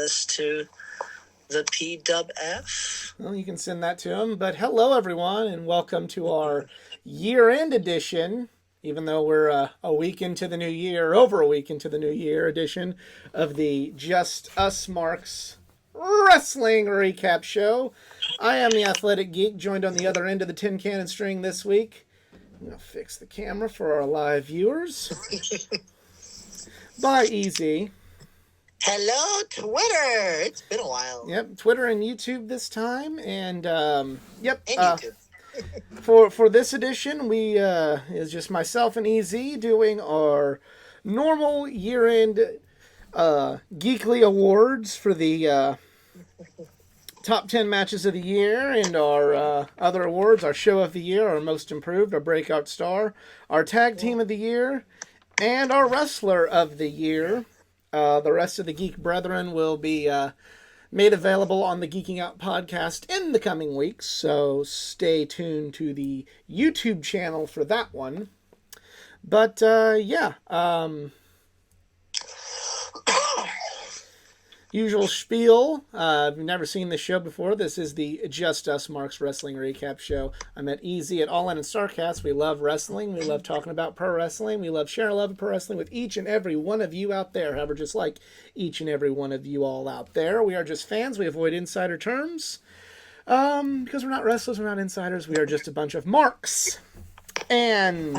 this to the PWF. Well, you can send that to him. But hello, everyone, and welcome to our year-end edition, even though we're a week into the new year, over a week into the new year edition of the Just Us Marks Wrestling Recap Show. I am the Athletic Geek, joined on the other end of the tin cannon string this week. I'm going to fix the camera for our live viewers. By Easy. Hello, Twitter. It's been a while. Yep, Twitter and YouTube this time, and yep. And YouTube. For this edition, we is just myself and EZ doing our normal year-end Geekly Awards for the top 10 matches of the year, and our other awards, our Show of the Year, our Most Improved, our Breakout Star, our Tag Team of the Year, and our Wrestler of the Year. The rest of the Geek Brethren will be made available on the Geeking Out podcast in the coming weeks, so stay tuned to the YouTube channel for that one. But, yeah. Usual spiel. If you've never seen this show before, this is the Just Us Marks Wrestling Recap Show. I met Easy at All In and Starcast. We love wrestling. We love talking about pro wrestling. We love sharing love of pro wrestling with each and every one of you out there. However, just like each and every one of you all out there, we are just fans. We avoid insider terms. Because we're not wrestlers, we're not insiders. We are just a bunch of marks. And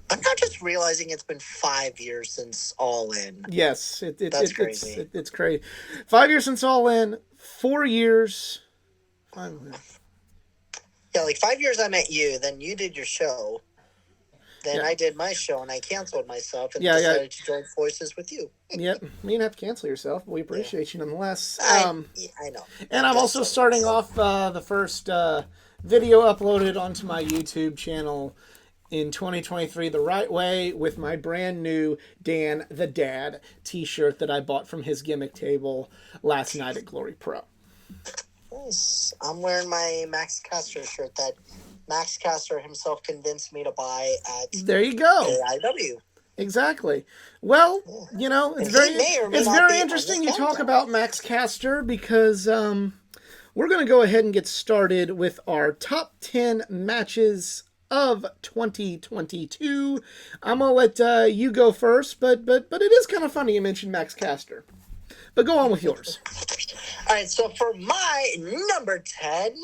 I'm not just realizing it's been 5 years since All In. Yes, That's crazy. It's crazy. 5 years since All In. 4 years. Yeah, like 5 years I met you, then you did your show. Then I did my show, and I canceled myself and decided to join forces with you. Yep, you didn't have to cancel yourself, but we appreciate you nonetheless. I know. And I'm also starting off the first video uploaded onto my YouTube channel in 2023 the right way with my brand new Dan the Dad t-shirt that I bought from his gimmick table last night at Glory Pro. Nice. I'm wearing my Max Caster shirt that Max Caster himself convinced me to buy at There you go. AIW. Exactly. Well, you know, it's very interesting you talk about Max Caster because we're going to go ahead and get started with our top 10 matches of 2022. I'm gonna let you go first, but it is kind of funny you mentioned Max Caster. But go on with yours. All right, so for my number 10,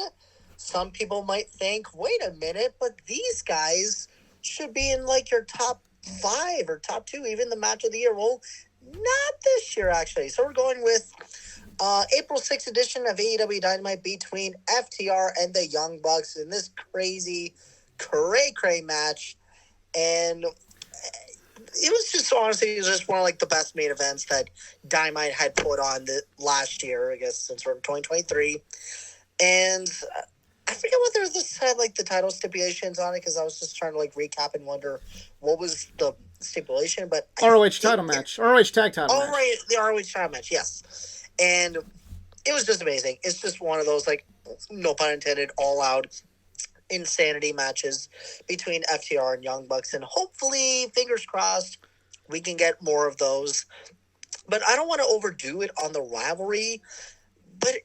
some people might think, wait a minute, but these guys should be in like your top 5 or top 2, even the match of the year. Well, not this year actually. So we're going with April 6th edition of AEW Dynamite between FTR and the Young Bucks in this crazy cray match, and it was just honestly one of like the best main events that Dynamite had put on the last year, I guess, since we're in 2023. And I forget whether this had like the title stipulations on it, because I was just trying to like recap and wonder what was the stipulation. But ROH title match, ROH tag title match. Right, the ROH title match, yes. And it was just amazing. It's just one of those, like, no pun intended, all out insanity matches between FTR and Young Bucks, and hopefully, fingers crossed, we can get more of those. But I don't want to overdo it on the rivalry. But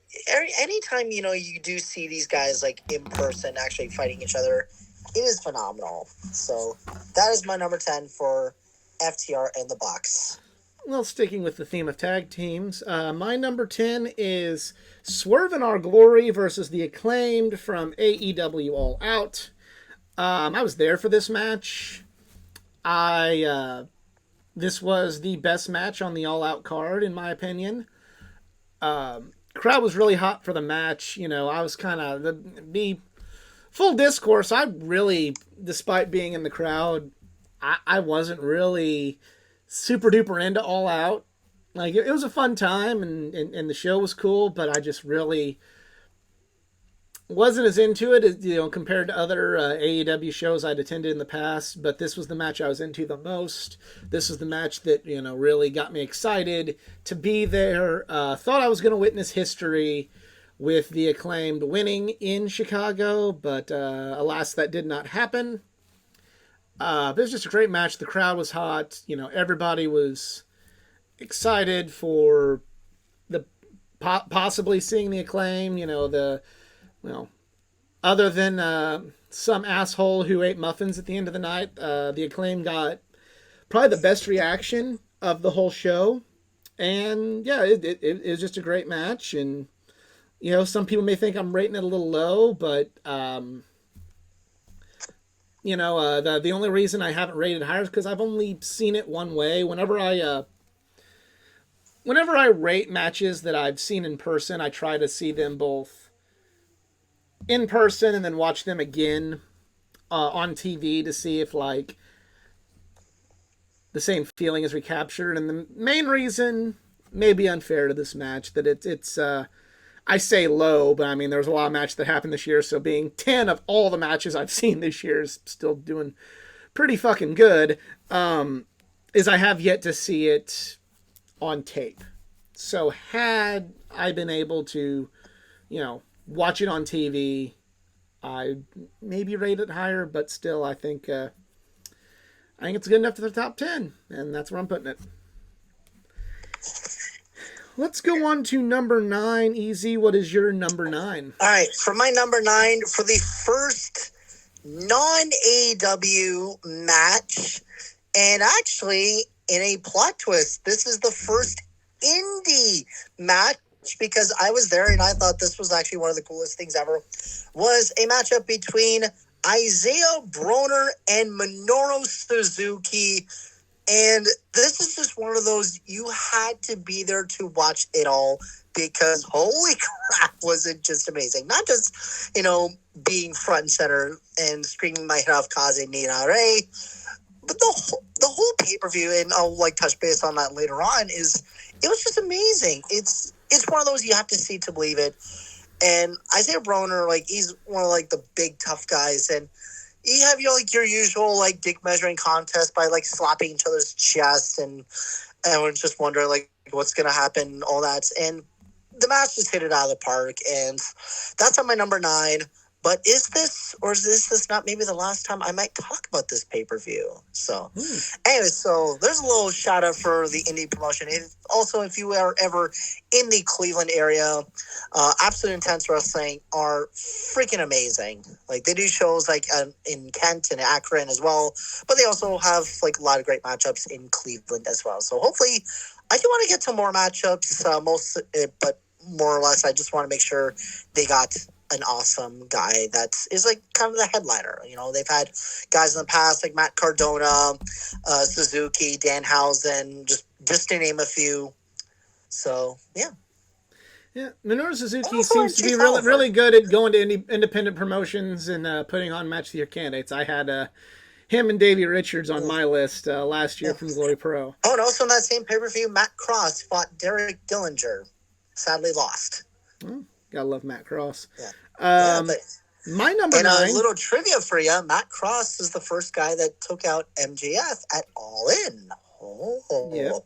anytime, you know, you do see these guys like in person actually fighting each other, it is phenomenal. So that is my number 10 for FTR and the Bucks. Well, sticking with the theme of tag teams, my number 10 is Swerve in Our Glory versus the Acclaimed from AEW All Out. I was there for this match. This was the best match on the All Out card, in my opinion. Crowd was really hot for the match. You know, I was kind of, full discourse, I really, despite being in the crowd, I wasn't really super duper into All Out. Like, it was a fun time, and the show was cool, but I just really wasn't as into it as, you know, compared to other AEW shows I'd attended in the past. But this was the match I was into the most. This was the match that, you know, really got me excited to be there. Thought I was going to witness history with the Acclaimed winning in Chicago, but alas, that did not happen. It was just a great match. The crowd was hot. You know, everybody was excited for possibly seeing the Acclaim. Well, other than some asshole who ate muffins at the end of the night, the Acclaim got probably the best reaction of the whole show. And yeah, it was just a great match. And some people may think I'm rating it a little low, but the only reason I haven't rated higher is because I've only seen it one way. Whenever I rate matches that I've seen in person, I try to see them both in person and then watch them again on TV to see if like the same feeling is recaptured. And the main reason may be unfair to this match that it's I say low, but I mean there's a lot of matches that happened this year, so being 10 of all the matches I've seen this year is still doing pretty fucking good. Is I have yet to see it on tape. So had I been able to, watch it on TV, I maybe rate it higher, but still I think it's good enough for the top 10, and that's where I'm putting it. Let's go on to number 9. Easy, what is your number 9? All right, for my number 9, for the first non-AEW match, and actually, in a plot twist, this is the first indie match because I was there and I thought this was actually one of the coolest things ever, was a matchup between Isaiah Broner and Minoru Suzuki. And this is just one of those, you had to be there to watch it all because holy crap, was it just amazing. Not just, being front and center and screaming my head off Kaze Nina Ray, but the whole pay-per-view, and I'll touch base on that later on, it was just amazing. It's one of those you have to see to believe it. And Isaiah Broner, he's one of the big tough guys, and you have your usual dick measuring contest by slapping each other's chest, and everyone's just wondering what's gonna happen, all that. And the match just hit it out of the park, and that's on my number 9. But is this not maybe the last time I might talk about this pay-per-view? So, anyway, so there's a little shout out for the indie promotion. Also, if you are ever in the Cleveland area, Absolute Intense Wrestling are freaking amazing. They do shows in Kent and Akron as well, but they also have a lot of great matchups in Cleveland as well. So hopefully, I do want to get to more matchups, but more or less, I just want to make sure they got an awesome guy that is kind of the headliner. They've had guys in the past like Matt Cardona, Suzuki, Danhausen, just to name a few. So yeah. Yeah, Minoru Suzuki seems to be really good at going to independent promotions and putting on match of the year candidates. I had him and Davey Richards on my list last year from Glory Pro. Oh, and also in that same pay-per-view, Matt Cross fought Derek Dillinger. Sadly lost. Gotta love Matt Cross. Yeah. My number 9. And a little trivia for you: Matt Cross is the first guy that took out MJF at All In. Oh. Yep.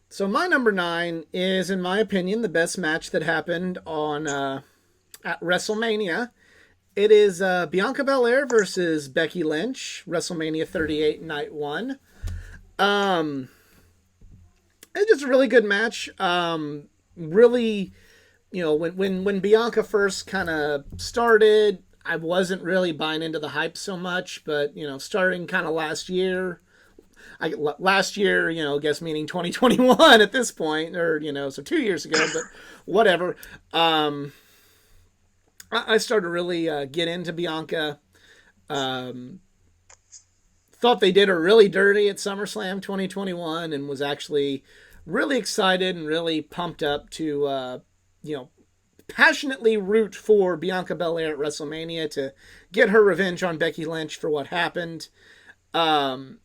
So my number 9 is, in my opinion, the best match that happened on at WrestleMania. It is Bianca Belair versus Becky Lynch, WrestleMania 38, Night 1. It's just a really good match. Really, when Bianca first kind of started, I wasn't really buying into the hype so much, but, starting kind of last year, I guess meaning 2021 at this point, or, so 2 years ago, but whatever. I started to really get into Bianca. Thought they did her really dirty at SummerSlam 2021 and was actually really excited and really pumped up to, passionately root for Bianca Belair at WrestleMania to get her revenge on Becky Lynch for what happened. The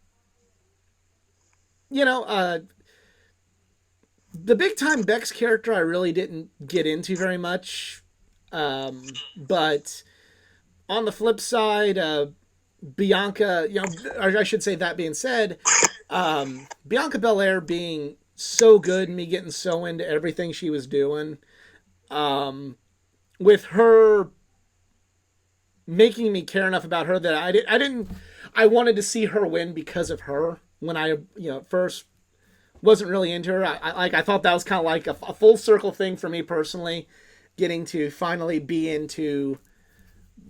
big time Beck's character I really didn't get into very much. But on the flip side, Bianca, or I should say, that being said, Bianca Belair being so good and me getting so into everything she was doing, with her making me care enough about her that I wanted to see her win because of her when I, first wasn't really into her. I thought that was kind of like a full circle thing for me personally, getting to finally be into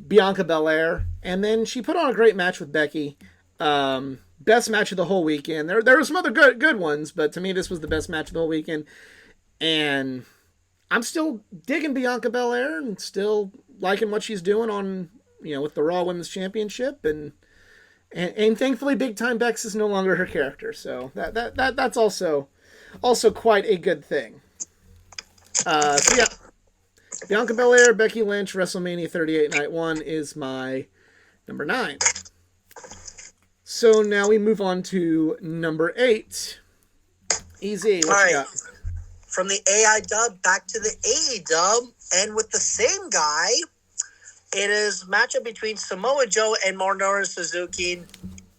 Bianca Belair, and then she put on a great match with Becky. Best match of the whole weekend. There were some other good ones, but to me this was the best match of the whole weekend. And I'm still digging Bianca Belair and still liking what she's doing on with the Raw Women's Championship, and thankfully Big Time Bex is no longer her character, so that's also quite a good thing. So yeah, Bianca Belair, Becky Lynch, WrestleMania 38 Night 1 is my number 9. So now we move on to number 8. Easy. What you got? From the AI dub back to the AE dub, and with the same guy, it is a matchup between Samoa Joe and Minoru Suzuki.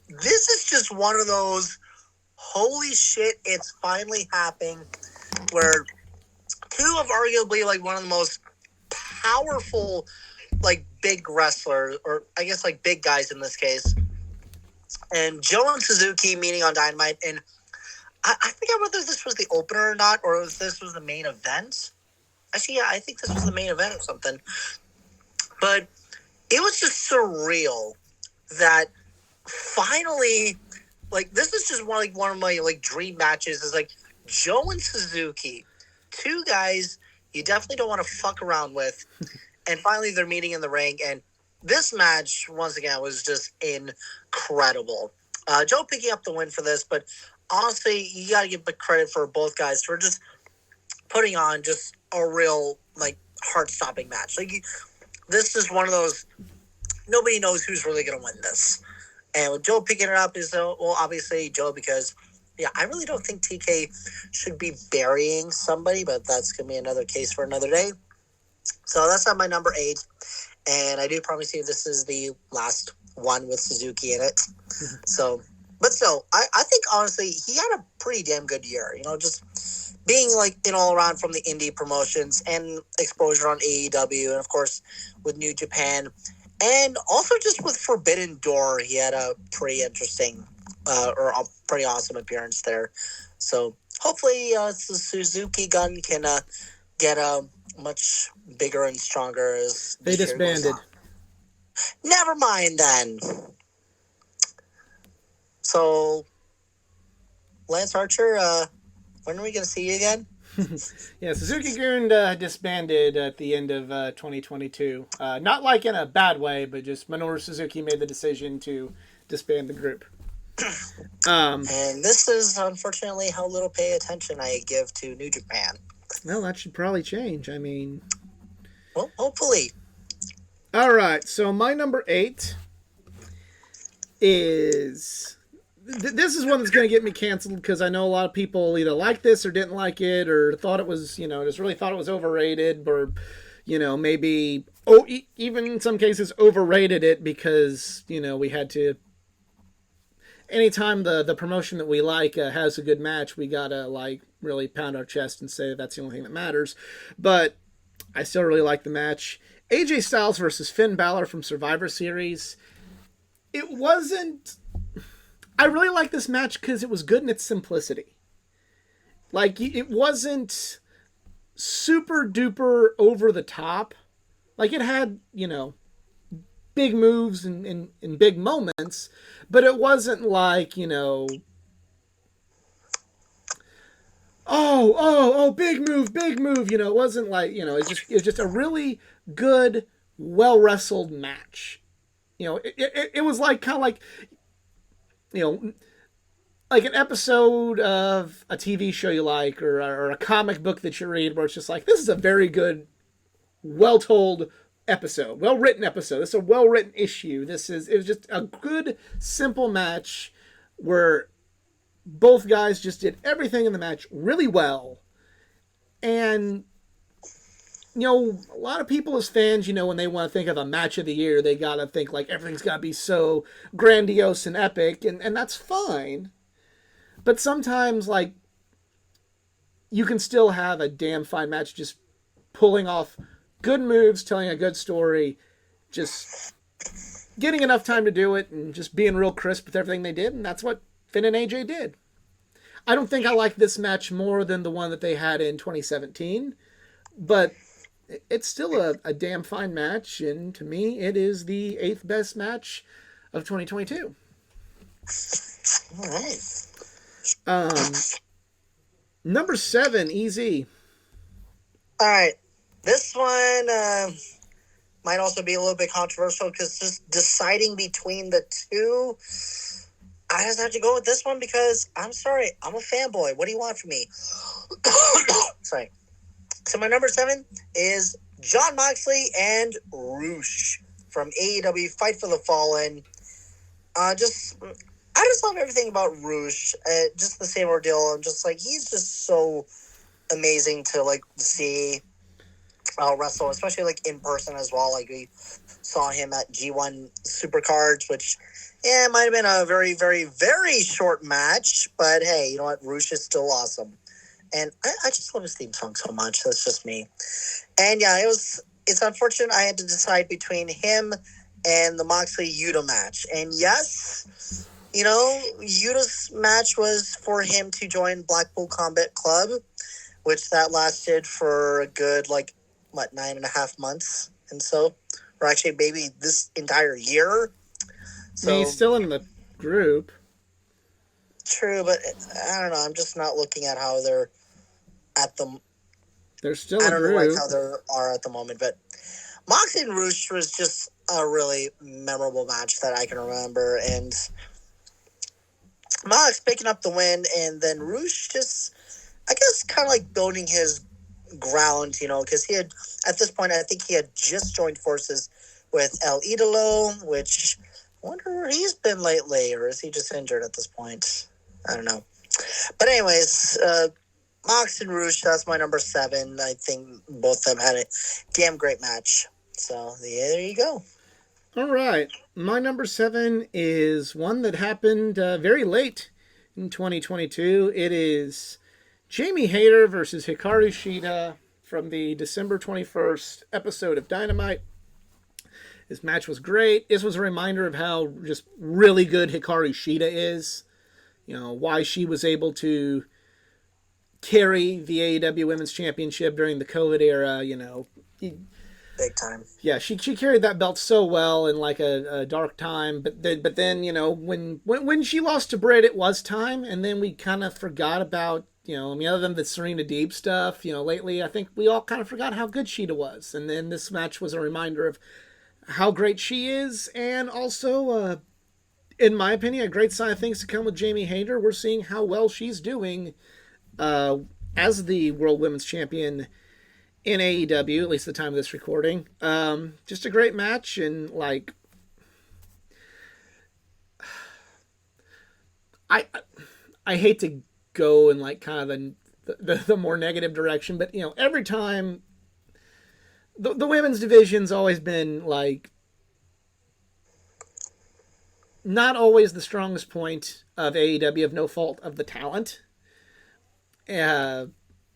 This is just one of those, holy shit, it's finally happening, where two of arguably like one of the most powerful like big wrestlers, or I guess like big guys in this case, and Joe and Suzuki meeting on Dynamite, and I forget whether this was the opener or not, or if this was the main event. Actually, yeah, I think this was the main event or something. But it was just surreal that finally, like, this is just one of my like dream matches. Is like Joe and Suzuki, two guys you definitely don't want to fuck around with, and finally they're meeting in the ring. And this match, once again, was just incredible. Joe picking up the win for this, but honestly, you got to give the credit for both guys for just putting on just a real, like, heart-stopping match. Like, this is one of those, nobody knows who's really going to win this. And with Joe picking it up is, well, obviously Joe, because, yeah, I really don't think TK should be burying somebody, but that's going to be another case for another day. So that's at my number 8. And I do promise you this is the last one with Suzuki in it. So... But still, I think, honestly, he had a pretty damn good year. Just being, like, all around from the indie promotions and exposure on AEW and, of course, with New Japan. And also just with Forbidden Door, he had a pretty interesting or a pretty awesome appearance there. So hopefully the Suzuki gun can get much bigger and stronger as they disbanded. Never mind then. So, Lance Archer, when are we going to see you again? Yeah, Suzuki-gun disbanded at the end of 2022. Not like in a bad way, but just Minoru Suzuki made the decision to disband the group. And this is, unfortunately, how little pay attention I give to New Japan. Well, that should probably change. I mean... Well, hopefully. All right, so my number 8 is... This is one that's going to get me canceled because I know a lot of people either liked this or didn't like it or thought it was, just really thought it was overrated or, maybe, even in some cases overrated it because, we had to, anytime the promotion that we like has a good match, we got to, like, really pound our chest and say that's the only thing that matters. But I still really like the match. AJ Styles versus Finn Balor from Survivor Series. It wasn't... I really like this match because it was good in its simplicity. Like, it wasn't super duper over the top. Like, it had, big moves and big moments, but it wasn't like, big move. It wasn't like, it was just a really good, well wrestled match. It was like kind of like, like an episode of a TV show you like or a comic book that you read where it's just like, this is a very good, well-told episode, well-written episode. This is a well-written issue. It was just a good, simple match where both guys just did everything in the match really well. And, a lot of people as fans, when they want to think of a match of the year, they got to think like everything's got to be so grandiose and epic, and that's fine. But sometimes, like, you can still have a damn fine match just pulling off good moves, telling a good story, just getting enough time to do it, and just being real crisp with everything they did, and that's what Finn and AJ did. I don't think I like this match more than the one that they had in 2017, but it's still a damn fine match, and to me, it is the eighth best match of 2022. All right. Um, Number 7, Easy. All right. This one might also be a little bit controversial because just deciding between the two, I just have to go with this one because I'm sorry, I'm a fanboy. What do you want from me? Sorry. So my number 7 is Jon Moxley and Roosh from AEW Fight for the Fallen. I just love everything about Roosh. Just the same ordeal. I'm just like, he's just so amazing to like see wrestle, especially like in person as well. Like we saw him at G1 Supercards, which it might have been a very, very, very short match, but hey, you know what? Roosh is still awesome, and I just love his theme song so much. That's just me. And yeah, it's unfortunate I had to decide between him and the Moxley Yuta match. And yes, you know, Yuta's match was for him to join Blackpool Combat Club, which that lasted for a good, 9.5 months. And so, or actually maybe this entire year. So, I mean, he's still in the group. True, but I don't know. I'm just not looking at how they're at the... They're still a group. I don't know how they are at the moment, but Moxley and Roosh was just a really memorable match that I can remember. And Mox picking up the win, and then Roosh just, I guess, kind of like building his ground, you know, because he had, at this point, I think he had just joined forces with El Idolo, which I wonder where he's been lately, or is he just injured at this point? I don't know. But anyways, Mox and Roosh, that's my number 7. I think both of them had a damn great match. So there you go. All right. My number 7 is one that happened very late in 2022. It is Jamie Hayter versus Hikaru Shida from the December 21st episode of Dynamite. This match was great. This was a reminder of how just really good Hikaru Shida is. You know, why she was able to carry the AEW Women's Championship during the COVID era, you know. Big time. Yeah, she carried that belt so well in like a dark time, but then you know when she lost to Britt, it was time, and then we kind of forgot about, you know, I mean, other than the Serena Deeb stuff, you know, lately I think we all kind of forgot how good Shida was, and then this match was a reminder of how great she is, and also, in my opinion, a great sign of things to come with Jamie Hayter. We're seeing how well she's doing as the World Women's Champion in AEW, at least the time of this recording. Just a great match, and like I hate to go in like kind of the more negative direction, but you know, every time the women's division's always been like not always the strongest point of AEW, of no fault of the talent.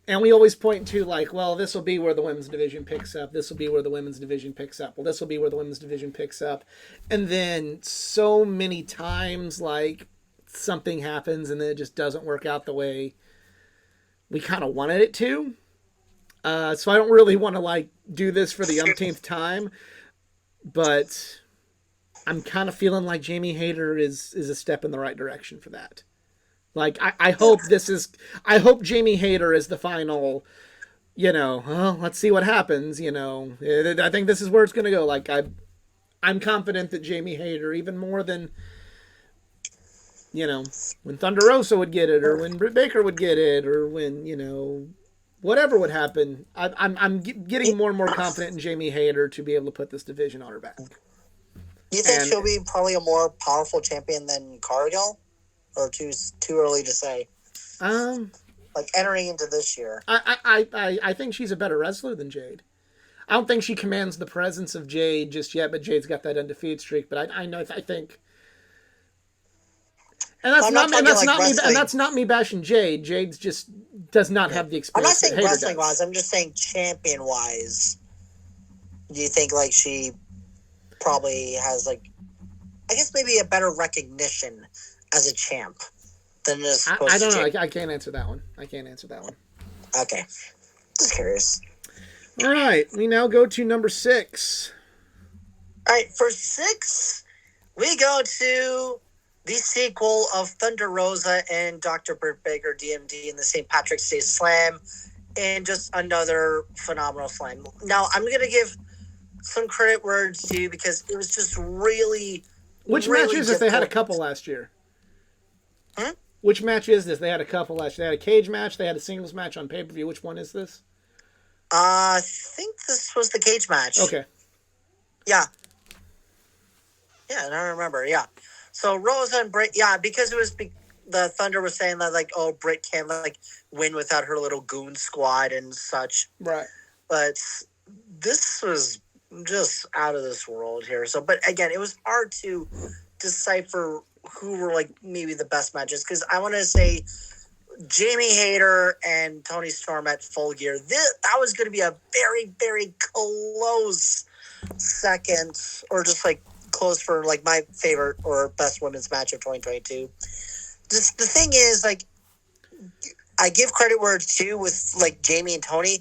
And we always point to like, well, this will be where the women's division picks up. This will be where the women's division picks up. Well, this will be where the women's division picks up. And then so many times, like, something happens and then it just doesn't work out the way we kind of wanted it to. So I don't really want to, like, do this for the umpteenth time. But I'm kind of feeling like Jamie Hayter is a step in the right direction for that. Like, I hope I hope Jamie Hayter is the final, you know, well, let's see what happens, you know. I think this is where it's going to go. Like, I'm confident that Jamie Hayter, even more than, you know, when Thunder Rosa would get it, or when Britt Baker would get it, or when, you know, whatever would happen, I'm getting more and more confident in Jamie Hayter to be able to put this division on her back. You think she'll be probably a more powerful champion than Cargill? Or too early to say? Like entering into this year. I think she's a better wrestler than Jade. I don't think she commands the presence of Jade just yet, but Jade's got that undefeated streak. But I think, and that's not me bashing Jade. Jade's just does not have the experience. I'm not saying wrestling wise. I'm just saying champion wise. Do you think like she probably has like, I guess maybe a better recognition as a champ? than it is I supposed to don't know. Jamie? I can't answer that one. Okay, just curious. All right, we now go to number 6. All right, for 6, we go to the sequel of Thunder Rosa and Dr. Britt Baker DMD in the St. Patrick's Day Slam, and just another phenomenal slam. Now, I'm going to give some credit where it's due because it was just really, Which really match is this? difficult. They had a couple last year. Hmm? Which match is this? They had a couple last year. They had a cage match. They had a singles match on pay-per-view. Which one is this? I think this was the cage match. Okay. Yeah. Yeah, and I remember. Yeah. So Rosa and Britt, because it was the Thunder was saying that like, oh, Britt can't like win without her little goon squad and such. Right. But this was just out of this world here. So, but again, it was hard to decipher who were like maybe the best matches because I want to say Jamie Hayter and Tony Storm at Full Gear. That was going to be a very, very close second, or just like close for like my favorite or best women's match of 2022. Just the thing is, like, I give credit where it's due with like Jamie and Tony.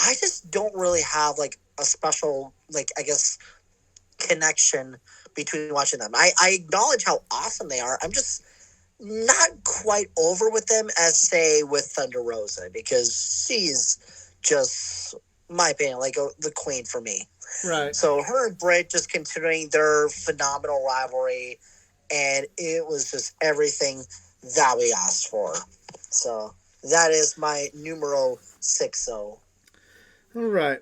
I just don't really have like a special, like, I guess, connection between watching them. I acknowledge how awesome they are. I'm just not quite over with them as, say, with Thunder Rosa, because she's just, my opinion, like the queen for me. Right. So her and Britt just continuing their phenomenal rivalry, and it was just everything that we asked for. So that is my numero 6. All right.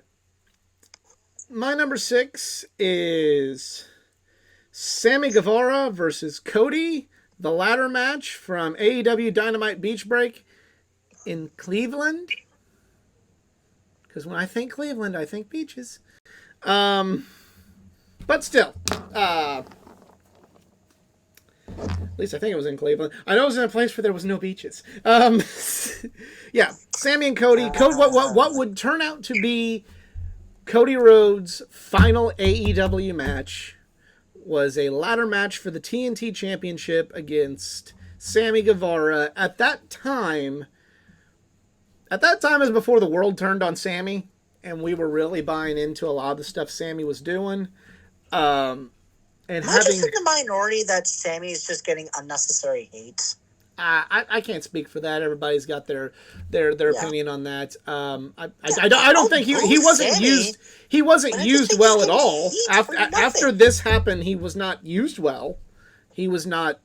My number 6 is Sammy Guevara versus Cody, the ladder match from AEW Dynamite Beach Break in Cleveland. Because when I think Cleveland, I think beaches. But still, at least I think it was in Cleveland. I know it was in a place where there was no beaches. Yeah, Sammy and Cody. What would turn out to be Cody Rhodes' final AEW match was a ladder match for the TNT Championship against Sammy Guevara. At that time is before the world turned on Sammy, and we were really buying into a lot of the stuff Sammy was doing. And Am I just in the minority that Sammy is just getting unnecessary hate? I can't speak for that. Everybody's got their opinion on that. I don't think he wasn't Sammy, used. He wasn't used well at all. After this happened, he was not used well. He was not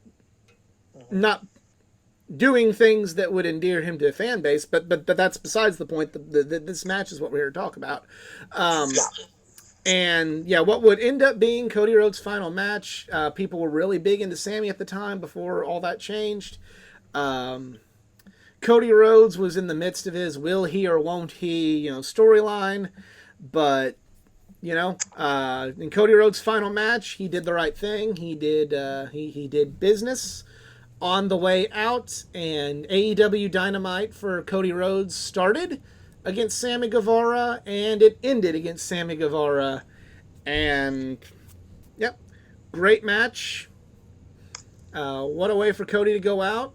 doing things that would endear him to a fan base. But that's besides the point. This match is what we're here to talk about. And yeah, what would end up being Cody Rhodes' final match? People were really big into Sammy at the time before all that changed. Cody Rhodes was in the midst of his will he or won't he, storyline, but in Cody Rhodes' final match, he did the right thing. He did he did business on the way out, and AEW Dynamite for Cody Rhodes started against Sammy Guevara, and it ended against Sammy Guevara. And yep, great match. What a way for Cody to go out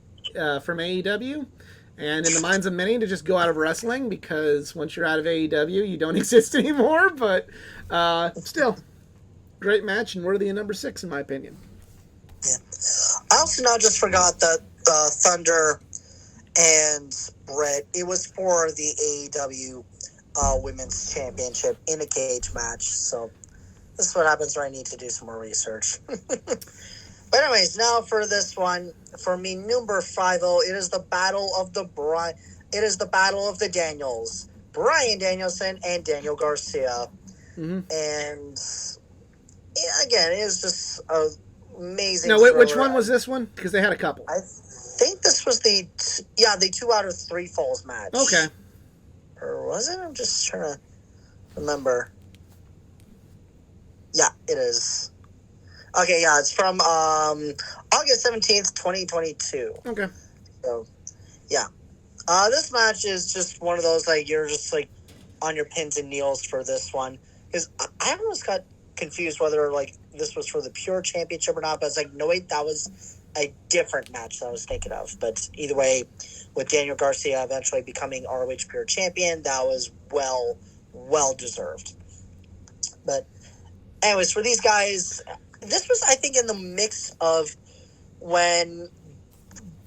from AEW, and in the minds of many to just go out of wrestling, because once you're out of AEW, you don't exist anymore. But still, great match and worthy of number 6 in my opinion. Yeah, I also now just forgot that Thunder and Brett, it was for the AEW Women's Championship in a cage match. So this is what happens when I need to do some more research. But anyways, now for this one, for me, number 5, it is the battle of the Daniels, Bryan Danielson and Daniel Garcia. Mm-hmm. And again, it was just amazing. No, which one was this one? Because they had a couple. I think this was the 2 out of 3 falls match. Okay. Or was it? I'm just trying to remember. Yeah, it is. Okay, yeah, it's from August 17th, 2022. Okay. So, yeah. This match is just one of those, like, you're just, like, on your pins and needles for this one. Because I almost got confused whether, like, this was for the Pure Championship or not, but it's like, no, wait, that was a different match that I was thinking of. But either way, with Daniel Garcia eventually becoming ROH Pure Champion, that was well deserved. But anyways, for these guys, this was, I think, in the mix of when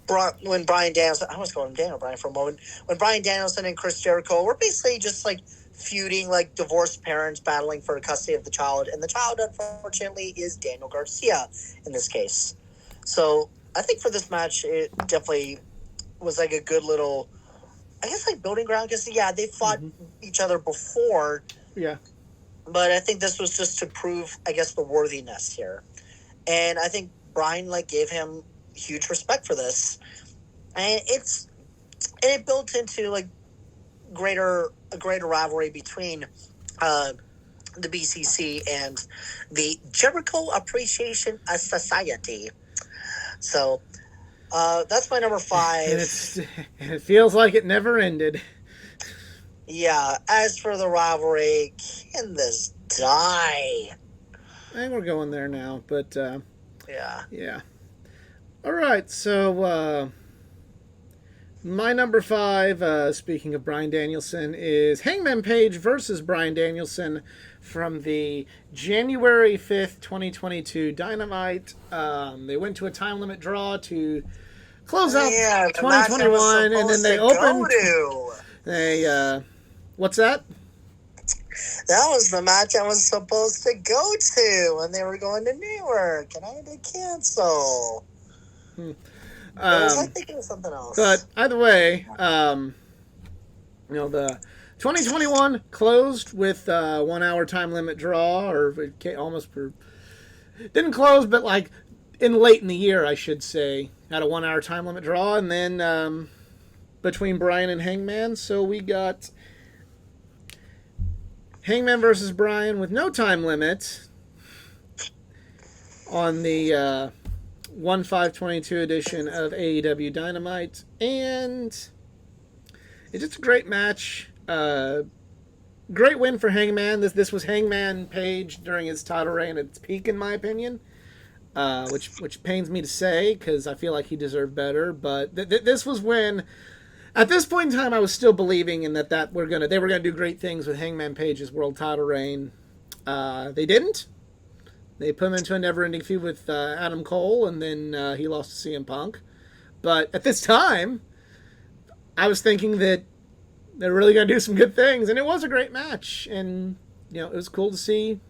Bryan Danielson, I was calling him Daniel Bryan for a moment, when Bryan Danielson and Chris Jericho were basically just like feuding, like divorced parents battling for custody of the child, and the child, unfortunately, is Daniel Garcia in this case. So I think for this match, it definitely was like a good little, I guess, like building ground, because yeah, they fought each other before. Yeah. But I think this was just to prove, I guess, the worthiness here. And I think Bryan like gave him huge respect for this. And it built into like a greater rivalry between the BCC and the Jericho Appreciation Society. So that's my number 5. And it feels like it never ended. Yeah, as for the rivalry, can this die? I think we're going there now, but Yeah. yeah. All right, so my number 5, speaking of Bryan Danielson, is Hangman Page versus Bryan Danielson from the January 5th, 2022 Dynamite. They went to a time limit draw to close out 2021, and then they opened. What's that? That was the match I was supposed to go to when they were going to Newark, and I had to cancel. I was like thinking of something else. But either way, the 2021 closed with 1 hour time limit draw, or didn't close, but like late in the year, I should say, had a 1 hour time limit draw, and then between Bryan and Hangman, so we got Hangman versus Bryan with no time limit on the 1/5/22 edition of AEW Dynamite, and it's just a great match. Great win for Hangman. This was Hangman Page during his title reign at its peak, in my opinion, which pains me to say because I feel like he deserved better. But this was when, at this point in time, I was still believing in that they were gonna do great things with Hangman Page's world title reign. They didn't. They put him into a never-ending feud with Adam Cole, and then he lost to CM Punk. But at this time, I was thinking that they're really going to do some good things, and it was a great match. And it was cool to see.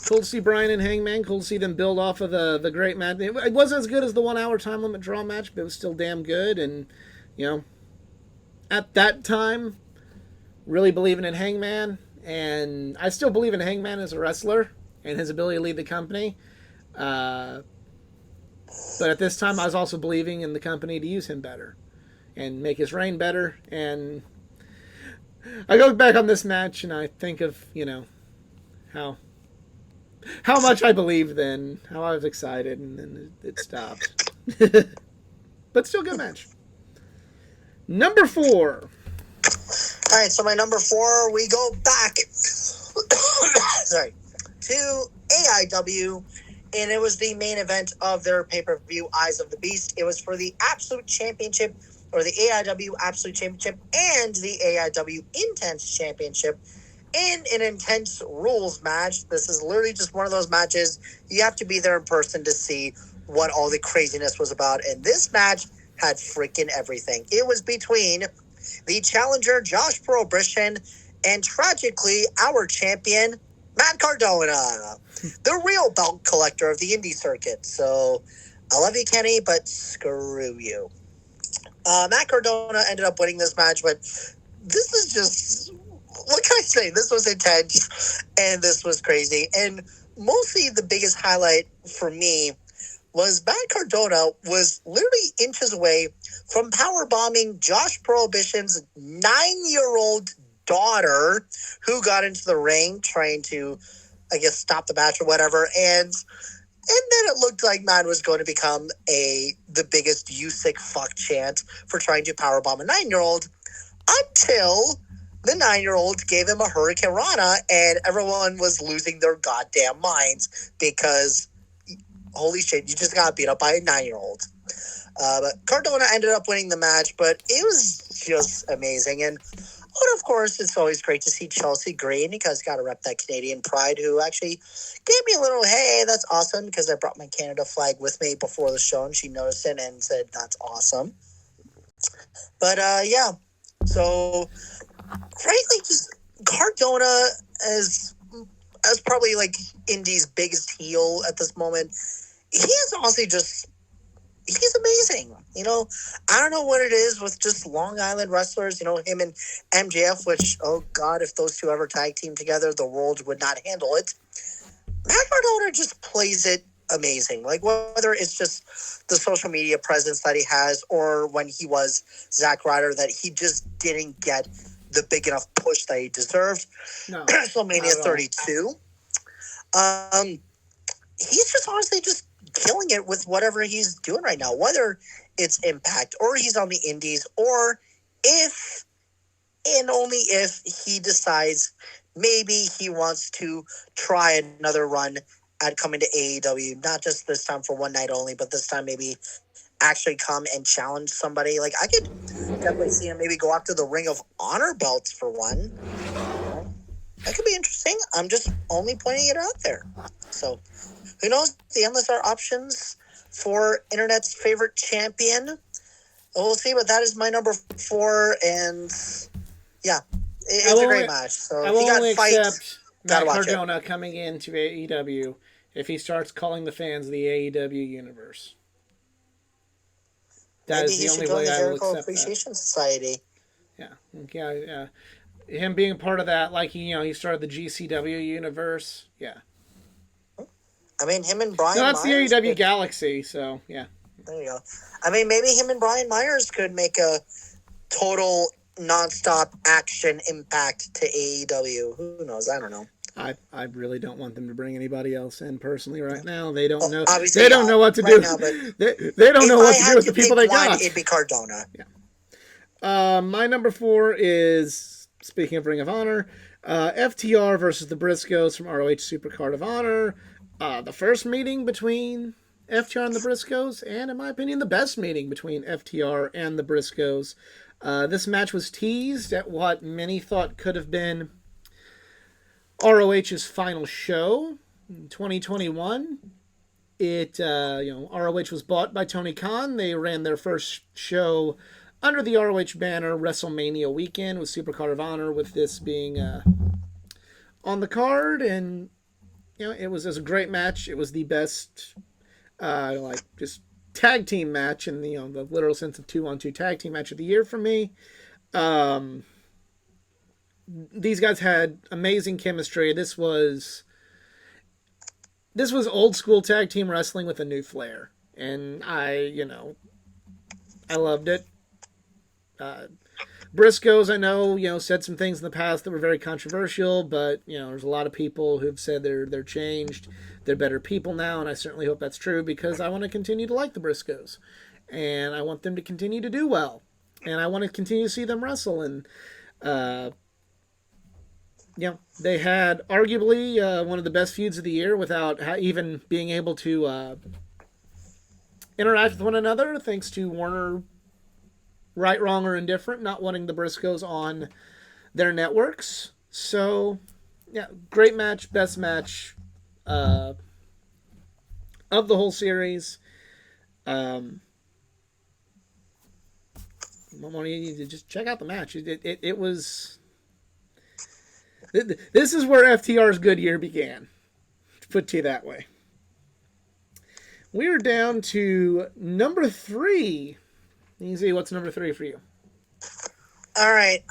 Cool to see Bryan and Hangman. Cool to see them build off of the great match. It wasn't as good as the 1 hour time limit draw match, but it was still damn good. And at that time, really believing in Hangman. And I still believe in Hangman as a wrestler and his ability to lead the company. But at this time, I was also believing in the company to use him better and make his reign better. And I go back on this match and I think of, how much I believed then, how I was excited, and then it stopped. But still good match. Number 4. All right, so my number 4, we go back sorry, to AIW, and it was the main event of their pay-per-view, Eyes of the Beast. It was for the Absolute Championship, or the AIW Absolute Championship, and the AIW Intense Championship, in an intense rules match. This is literally just one of those matches you have to be there in person to see what all the craziness was about, and this match had freaking everything. It was between the challenger, Josh Prohibition, and tragically, our champion, Matt Cardona, the real belt collector of the indie circuit. So, I love you, Kenny, but screw you. Matt Cardona ended up winning this match, but this is just, what can I say? This was intense, and this was crazy. And mostly the biggest highlight for me was Matt Cardona was literally inches away from powerbombing Josh Prohibition's 9-year-old daughter, who got into the ring trying to, I guess, stop the match or whatever. And then it looked like Matt was going to become the biggest "you sick fuck" chant for trying to powerbomb a 9-year-old, until the 9-year-old gave him a Hurricane Rana, and everyone was losing their goddamn minds because holy shit, you just got beat up by a 9-year-old. But Cardona ended up winning the match, but it was just amazing. And of course, it's always great to see Chelsea Green because got to rep that Canadian pride, who actually gave me a little, hey, that's awesome, because I brought my Canada flag with me before the show, and she noticed it and said, that's awesome. But yeah, so frankly, just Cardona as probably like Indy's biggest heel at this moment. He is honestly just he's amazing. I don't know what it is with just Long Island wrestlers. Him and MJF, which, oh God, if those two ever tag team together, the world would not handle it. Matt Cardona just plays it amazing. Like, whether it's just the social media presence that he has, or when he was Zack Ryder, that he just didn't get the big enough push that he deserved. No, WrestleMania 32. He's just honestly just killing it with whatever he's doing right now, whether it's Impact or he's on the Indies, or if and only if he decides maybe he wants to try another run at coming to AEW, not just this time for one night only, but this time maybe actually come and challenge somebody. Like, I could definitely see him maybe go after the Ring of Honor belts for one. That could be interesting. I'm just only pointing it out there. So, who knows? The endless are options for internet's favorite champion. We'll see, but that is my number 4, and yeah, it's a great match. So I if will you got only fights, accept gotta Matt watch Cardona it. coming into AEW if he starts calling the fans the AEW universe. That Maybe is he the should only join way the I will Jericho accept that. Appreciation Society. Yeah. Him being part of that, like he started the GCW universe. Yeah. I mean, him and No, Brian that's the Myers AEW could, Galaxy. So yeah. there you go. I mean, maybe him and Brian Myers could make a total nonstop action impact to AEW. Who knows? I don't know. I really don't want them to bring anybody else in personally right now. They don't know. Obviously, They don't know what to right do. now, but They don't if know I what to do had with to the people pick they one, got. it'd be Cardona. Yeah. My number 4 is, speaking of Ring of Honor, FTR versus the Briscoes from ROH Supercard of Honor. The first meeting between FTR and the Briscoes, and in my opinion, the best meeting between FTR and the Briscoes. This match was teased at what many thought could have been ROH's final show in 2021. ROH was bought by Tony Khan. They ran their first show under the ROH banner WrestleMania weekend with Supercard of Honor, with this being on the card. And it was a great match. It was the best just tag team match in the literal sense of 2-on-2 tag team match of the year for me. These guys had amazing chemistry. This was old school tag team wrestling with a new flair, and I loved it. Briscoes, I know, said some things in the past that were very controversial, but there's a lot of people who've said they're changed, they're better people now, and I certainly hope that's true, because I want to continue to like the Briscoes, and I want them to continue to do well, and I want to continue to see them wrestle. And they had arguably one of the best feuds of the year without even being able to interact with one another, thanks to Warner, right, wrong, or indifferent, not wanting the Briscoes on their networks. So, yeah, great match, best match of the whole series. You just check out the match. It was. This is where FTR's good year began, to put to you that way. We're down to number 3. Easy, what's number 3 for you? All right.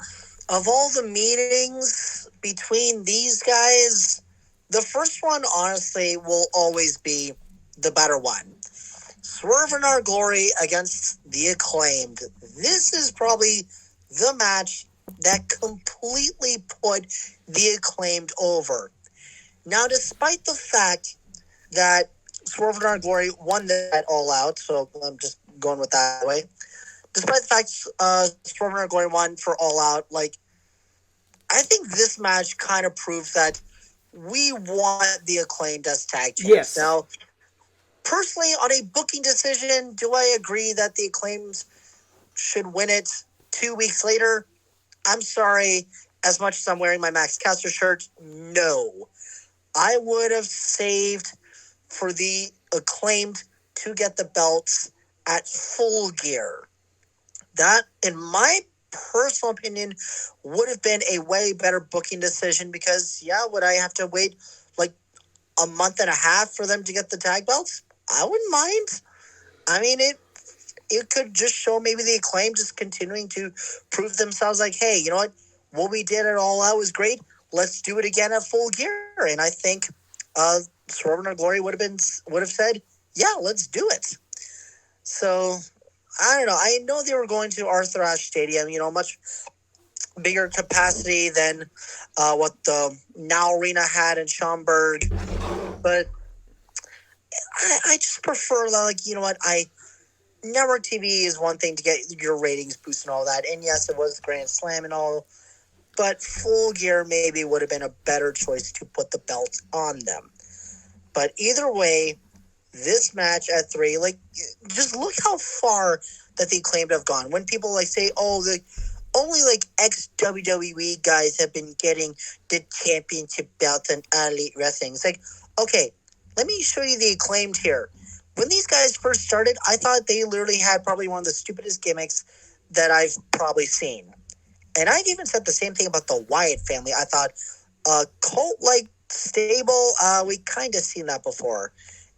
Of all the meetings between these guys, the first one, honestly, will always be the better one. Swerve in Our Glory against the Acclaimed. This is probably the match that completely put the Acclaimed over. Now, despite the fact that Swerve in Our Glory won that All Out, so I'm just going with that way. Despite the fact Swerve in Our Glory won for All Out, I think this match kind of proves that we want the Acclaimed as tag champs. Yes. Now, Personally, on a booking decision, do I agree that the Acclaimed should win it 2 weeks later? I'm sorry. As much as I'm wearing my Max Caster shirt, no. I would have saved for the Acclaimed to get the belts at Full Gear. That, in my personal opinion, would have been a way better booking decision because, yeah, would I have to wait like a month and a half for them to get the tag belts? I wouldn't mind. I mean, it could just show maybe the Acclaim just continuing to prove themselves like, hey, you know what we did at All Out was great. Let's do it again at Full Gear. And I think Swerve and Our Glory would have said, yeah, let's do it. So I don't know. I know they were going to Arthur Ashe Stadium, much bigger capacity than what the Now Arena had in Schaumburg. But I just prefer, like, network TV is one thing to get your ratings boost and all that. And yes, it was Grand Slam and all. But Full Gear maybe would have been a better choice to put the belts on them. But either way, this match at 3, like, just look how far that the Acclaimed have gone. When people say, oh, only ex-WWE guys have been getting the championship belt in Elite Wrestling. It's like, okay, let me show you the Acclaimed here. When these guys first started, I thought they literally had probably one of the stupidest gimmicks that I've probably seen. And I've even said the same thing about the Wyatt family. I thought, cult-like stable, we kind of seen that before.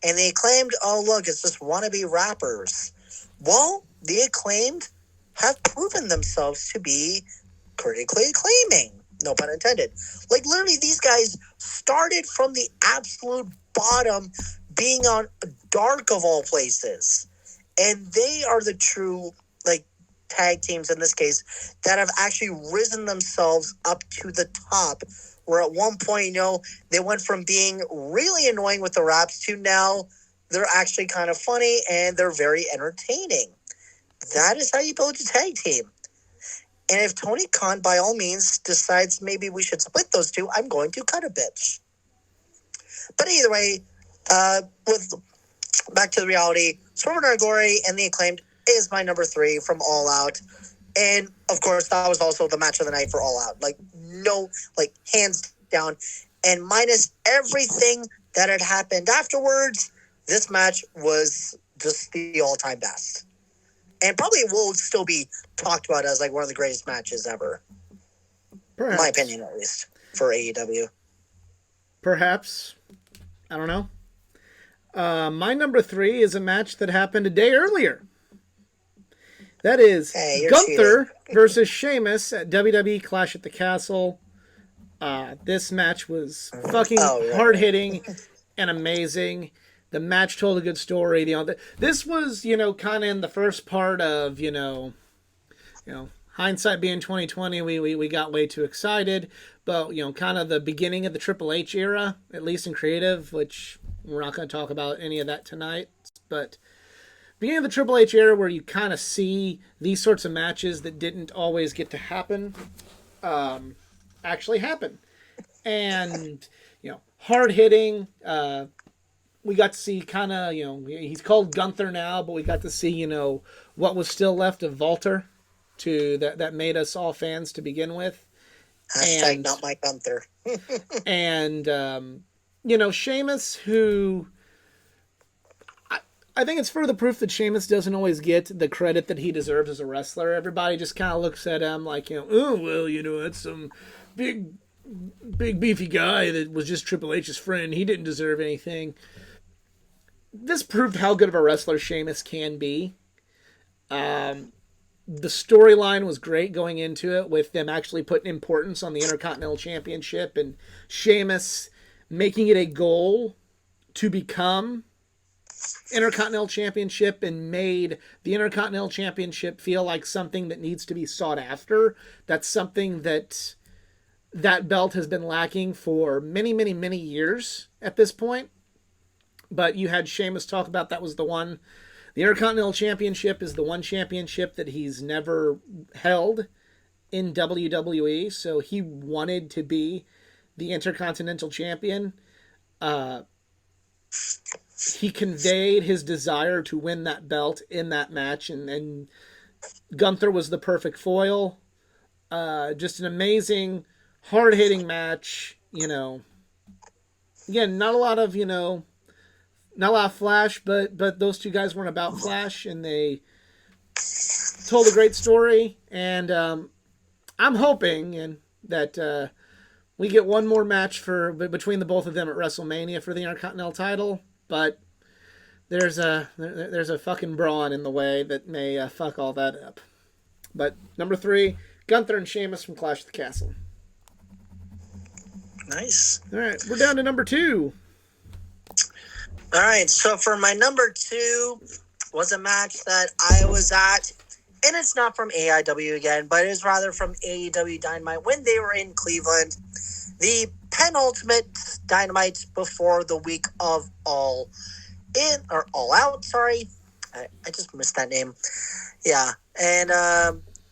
And the Acclaimed, oh, look, it's just wannabe rappers. Well, the Acclaimed have proven themselves to be critically acclaiming. No pun intended. Like, literally, these guys started from the absolute bottom, being on Dark of all places. And they are the true, tag teams in this case that have actually risen themselves up to the top, where at one point, they went from being really annoying with the raps to now they're actually kind of funny and they're very entertaining. That is how you build a tag team. And if Tony Khan, by all means, decides maybe we should split those two, I'm going to cut a bitch. But either way, with back to the reality, Swerve and Our Glory and the Acclaimed is my number 3 from All Out. And, of course, that was also the match of the night for All Out. Hands down. And minus everything that had happened afterwards, this match was just the all-time best. And probably will still be talked about as, one of the greatest matches ever. Perhaps. In my opinion, at least, for AEW. Perhaps. I don't know. My number 3 is a match that happened a day earlier. That is Gunther versus Sheamus at WWE Clash at the Castle. This match was fucking hard-hitting and amazing. The match told a good story. This was, kind of in the first part of, hindsight being 2020. We got way too excited, but kind of the beginning of the Triple H era, at least in creative, which we're not going to talk about any of that tonight, but beginning of the Triple H era, where you kind of see these sorts of matches that didn't always get to happen, actually happen. And, hard hitting. We got to see kind of, he's called Gunther now, but we got to see, what was still left of Walter that made us all fans to begin with. Hashtag not my Gunther. And, Sheamus, who I think it's further proof that Sheamus doesn't always get the credit that he deserves as a wrestler. Everybody just kind of looks at him like, oh, well, that's some big beefy guy that was just Triple H's friend. He didn't deserve anything. This proved how good of a wrestler Sheamus can be. The storyline was great going into it, with them actually putting importance on the Intercontinental Championship and Sheamus making it a goal to become Intercontinental Championship, and made the Intercontinental Championship feel like something that needs to be sought after. That's something that belt has been lacking for many, many, many years at this point. But you had Sheamus talk about that was the one. The Intercontinental Championship is the one championship that he's never held in WWE, so he wanted to be the Intercontinental Champion. he conveyed his desire to win that belt in that match, and Gunther was the perfect foil. Just an amazing, hard hitting match. Again, not a lot of not a lot of flash, but those two guys weren't about flash, and they told a great story. And I'm hoping that we get one more match between the both of them at WrestleMania for the Intercontinental title, but there's a fucking brawn in the way that may fuck all that up. But number 3, Gunther and Sheamus from Clash of the Castle. Nice. All right, we're down to number 2. All right, so for my number 2 was a match that I was at, and it's not from AIW again, but it is rather from AEW Dynamite when they were in Cleveland. The penultimate Dynamite before the week of All Out, sorry. I just missed that name. Yeah, and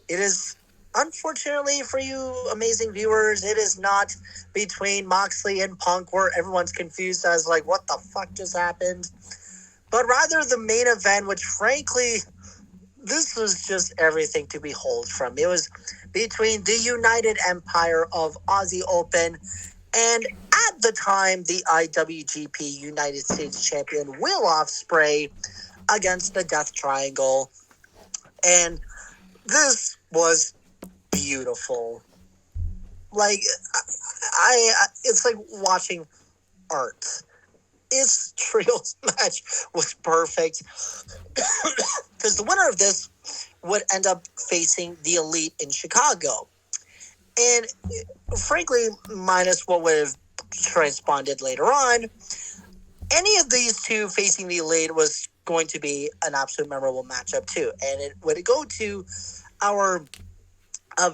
it is, unfortunately for you amazing viewers, it is not between Moxley and Punk where everyone's confused as like, what the fuck just happened? But rather the main event, which frankly, this was just everything to behold from. It was between the United Empire of Aussie Open and at the time, the IWGP United States Champion Will Ospreay against the Death Triangle. And this was beautiful. Like, I it's like watching art. This trios match was perfect because the winner of this would end up facing the Elite in Chicago. And frankly, minus what would have transponded later on, any of these two facing the Elite was going to be an absolute memorable matchup too. And it would go to our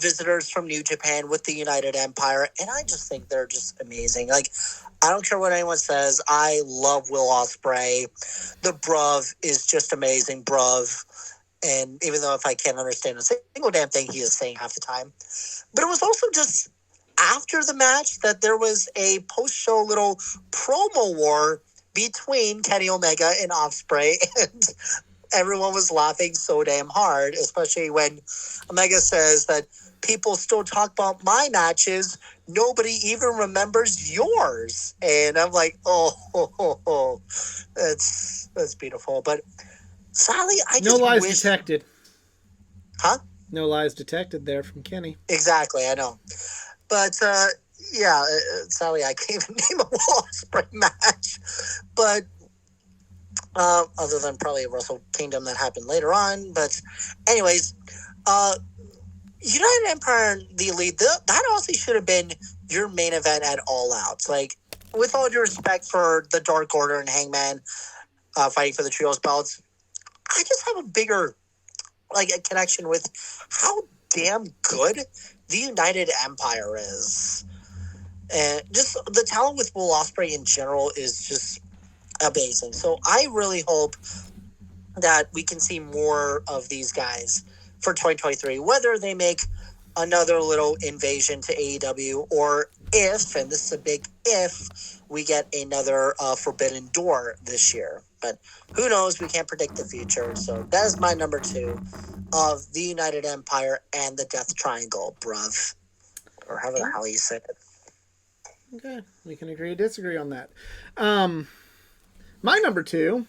visitors from New Japan with the United Empire, and I just think they're just amazing. Like, I don't care what anyone says, I love Will Ospreay. The bruv is just amazing, bruv. And even though if I can't understand a single damn thing he is saying half the time. But it was also just after the match that there was a post-show little promo war between Kenny Omega and Ospreay, and everyone was laughing so damn hard, especially when Omega says that people still talk about my matches. Nobody even remembers yours. And I'm like, oh, that's beautiful. But sadly, I just No lies wish... detected. Huh? No lies detected there from Kenny. Exactly, I know. But, yeah, sadly, I can't even name a Will Ospreay match. But other than probably a Wrestle Kingdom that happened later on. But anyways, United Empire and the Elite, that honestly should have been your main event at All Out. Like, with all due respect for the Dark Order and Hangman fighting for the Trios belts, I just have a bigger, like, a connection with how damn good the United Empire is. And just the talent with Will Ospreay in general is just amazing. So I really hope that we can see more of these guys for 2023, whether they make another little invasion to AEW or if, and this is a big if, we get another Forbidden Door this year. But who knows? We can't predict the future. So that is my number 2 of the United Empire and the Death Triangle, bruv. Or however the hell you say it. Okay, we can agree to disagree on that. My number 2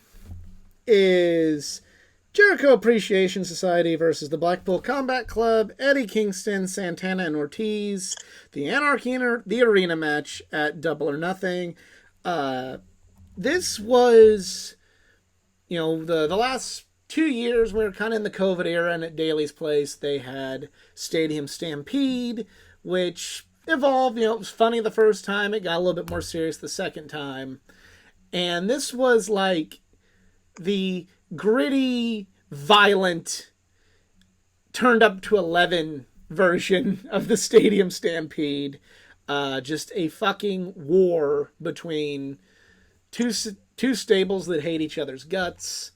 is Jericho Appreciation Society versus the Blackpool Combat Club, Eddie Kingston, Santana, and Ortiz, the Anarchy in the Arena match at Double or Nothing. This was, the last 2 years we were kind of in the COVID era, and at Daly's Place they had Stadium Stampede, which evolved. It was funny the first time, it got a little bit more serious the second time. And this was like the gritty, violent, turned up to 11 version of the Stadium Stampede. Just a fucking war between two stables that hate each other's guts.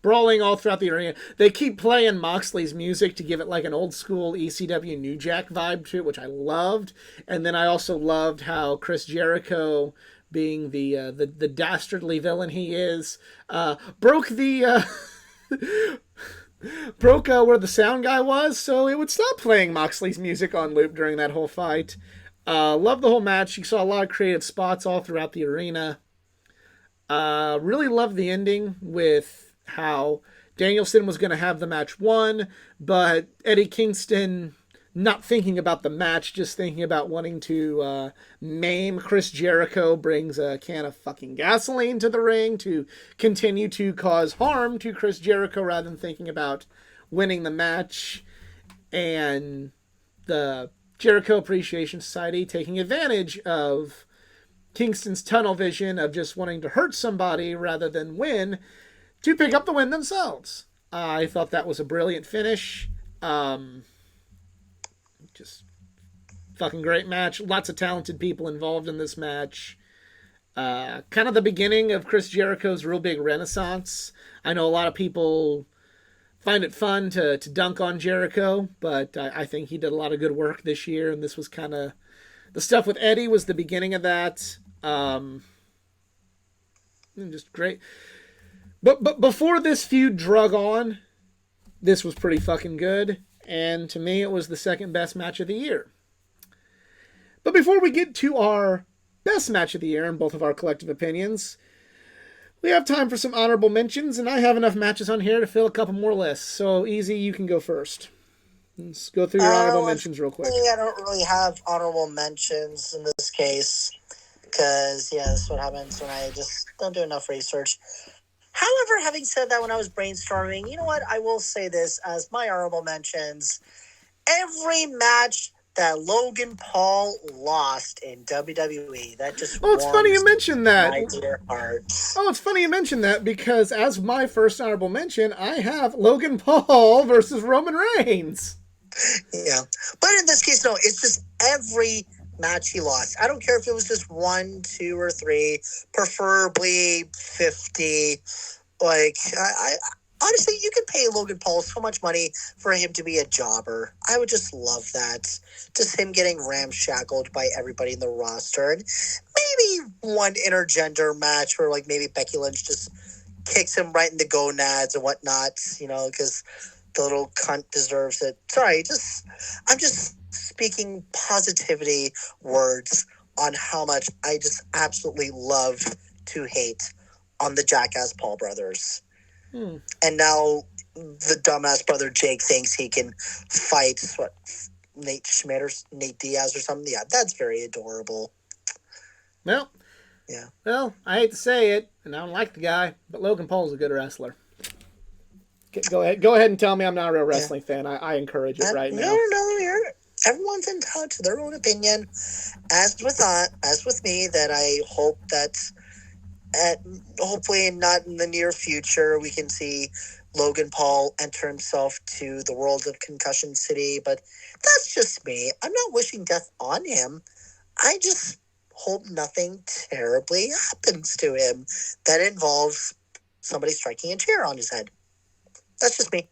Brawling all throughout the arena. They keep playing Moxley's music to give it like an old school ECW New Jack vibe to it, which I loved. And then I also loved how Chris Jericho being the dastardly villain he is, broke the broke where the sound guy was, so it would stop playing Moxley's music on loop during that whole fight. Love the whole match. You saw a lot of creative spots all throughout the arena. Really loved the ending with how Danielson was going to have the match won, but Eddie Kingston not thinking about the match, just thinking about wanting to maim Chris Jericho, brings a can of fucking gasoline to the ring to continue to cause harm to Chris Jericho rather than thinking about winning the match. And the Jericho Appreciation Society taking advantage of Kingston's tunnel vision of just wanting to hurt somebody rather than win to pick up the win themselves. I thought that was a brilliant finish. Just fucking great match. Lots of talented people involved in this match. Kind of the beginning of Chris Jericho's real big renaissance. I know a lot of people find it fun to dunk on Jericho, but I think he did a lot of good work this year, and this was kind of... The stuff with Eddie was the beginning of that. Just great. But before this feud drug on, this was pretty fucking good. And to me, it was the second best match of the year. But before we get to our best match of the year in both of our collective opinions, we have time for some honorable mentions, and I have enough matches on here to fill a couple more lists. So, Easy, you can go first. Let's go through your honorable mentions real quick. I don't really have honorable mentions in this case, because, that's what happens when I just don't do enough research. However, having said that, when I was brainstorming, you know what? I will say this as my honorable mentions. Every match that Logan Paul lost in WWE, that just it's funny you mentioned that. My dear heart. It's funny you mentioned that, because as my first honorable mention, I have Logan Paul versus Roman Reigns. Yeah. But in this case, no, it's just every match he lost. I don't care if it was just 1, 2, or 3, preferably 50. Like, I honestly, you could pay Logan Paul so much money for him to be a jobber. I would just love that. Just him getting ramshackled by everybody in the roster. And maybe one intergender match where, like, maybe Becky Lynch just kicks him right in the gonads and whatnot, because the little cunt deserves it. Sorry, I'm just speaking positivity words on how much I just absolutely love to hate on the jackass Paul brothers. And now the dumbass brother Jake thinks he can fight Nate Schmidt or Nate Diaz or something. Yeah, that's very adorable. Well, yeah. Well, I hate to say it, and I don't like the guy, but Logan Paul's a good wrestler. Go ahead and tell me I'm not a real wrestling fan. I encourage it right now. No, everyone's entitled to their own opinion. As with me, that I hope that hopefully not in the near future we can see Logan Paul enter himself to the world of Concussion City. But that's just me. I'm not wishing death on him. I just hope nothing terribly happens to him that involves somebody striking a chair on his head. That's just me.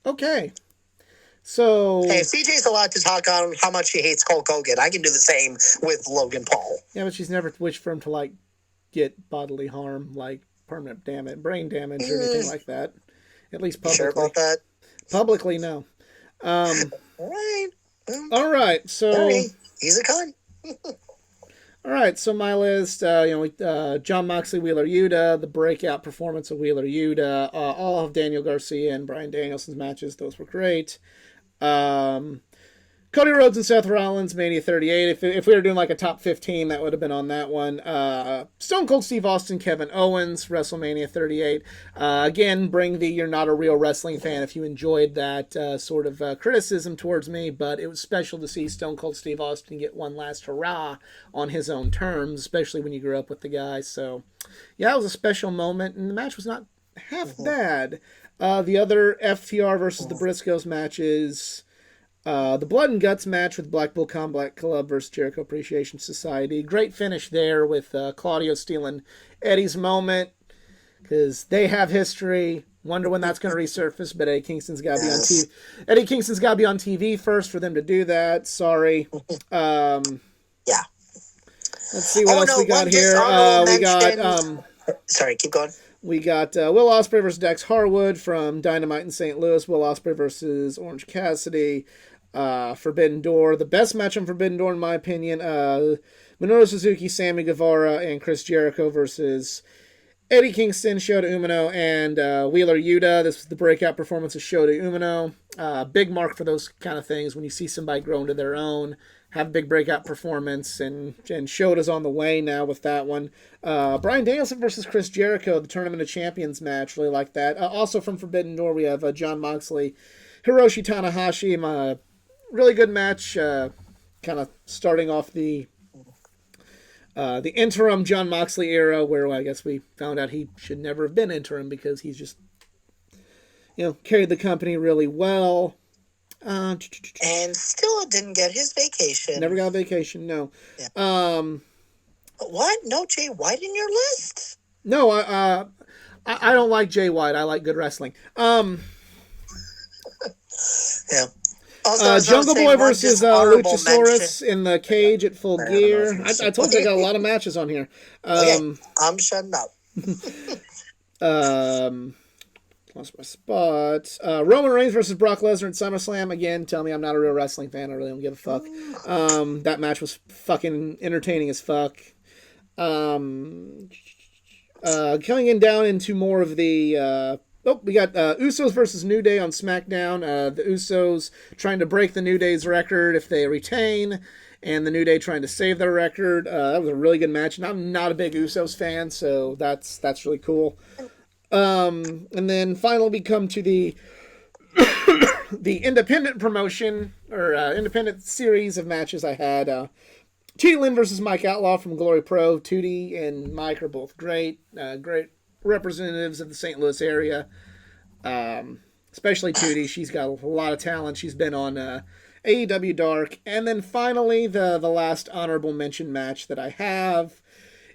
Okay. So... Hey, if CJ's allowed to talk on how much she hates Hulk Hogan, I can do the same with Logan Paul. Yeah, but she's never wished for him to, get bodily harm, permanent damage, brain damage, or anything like that. At least publicly. You sure about that? Publicly, no. All right. All right, so... Sorry. He's a cunt. All right, so my list, John Moxley, Wheeler Yuta, the breakout performance of Wheeler Yuta, all of Daniel Garcia and Bryan Danielson's matches, those were great. Cody Rhodes and Seth Rollins, Mania 38. If we were doing a top 15, that would have been on that one. Stone Cold Steve Austin, Kevin Owens, WrestleMania 38. Again, bring the "you're not a real wrestling fan" if you enjoyed that sort of criticism towards me, but it was special to see Stone Cold Steve Austin get one last hurrah on his own terms, especially when you grew up with the guy. So, yeah, it was a special moment, and the match was not half bad. The other FTR versus the Briscoes matches... the Blood and Guts match with Blackpool Combat Club versus Jericho Appreciation Society. Great finish there with Claudio stealing Eddie's moment, because they have history. Wonder when that's going to resurface, but Eddie Kingston's got to be on TV. Eddie Kingston's got to be on TV first for them to do that. Sorry. Yeah. Let's see what Oh else no, we got one here. dishonorable We got mention. Sorry, keep going. Will Ospreay versus Dex Harwood from Dynamite in St. Louis. Will Ospreay versus Orange Cassidy. Forbidden Door, the best match on Forbidden Door in my opinion. Minoru Suzuki, Sammy Guevara, and Chris Jericho versus Eddie Kingston, Shota Umino, and Wheeler Yuta. This was the breakout performance of Shota Umino. Big mark for those kind of things when you see somebody grow into their own, have a big breakout performance, and Shota's on the way now with that one. Bryan Danielson versus Chris Jericho, the Tournament of Champions match. Really like that. Also from Forbidden Door, we have Jon Moxley, Hiroshi Tanahashi. Really good match. Kind of starting off the interim Jon Moxley era, where I guess we found out he should never have been interim because he's just, carried the company really well. And still didn't get his vacation. Never got a vacation, no. Yeah. What? No Jay White in your list? No, I don't like Jay White. I like good wrestling. Yeah. Also, Jungle Boy versus Luchasaurus in the cage at Full Gear. I told you I got a lot of matches on here. Okay, I'm shutting up. Lost my spot. Roman Reigns versus Brock Lesnar at SummerSlam. Again, tell me I'm not a real wrestling fan. I really don't give a fuck. That match was fucking entertaining as fuck. Coming in down into more of the... we got Usos versus New Day on SmackDown. The Usos trying to break the New Day's record if they retain, and the New Day trying to save their record. That was a really good match. And I'm not a big Usos fan, so that's really cool. And then finally we come to the the independent promotion, or independent series of matches I had. Tootie Lynn versus Mike Outlaw from Glory Pro. Tootie and Mike are both great. Great representatives of the St. Louis area, especially Tootie. She's got a lot of talent. She's been on AEW Dark. And then finally, the last honorable mention match that I have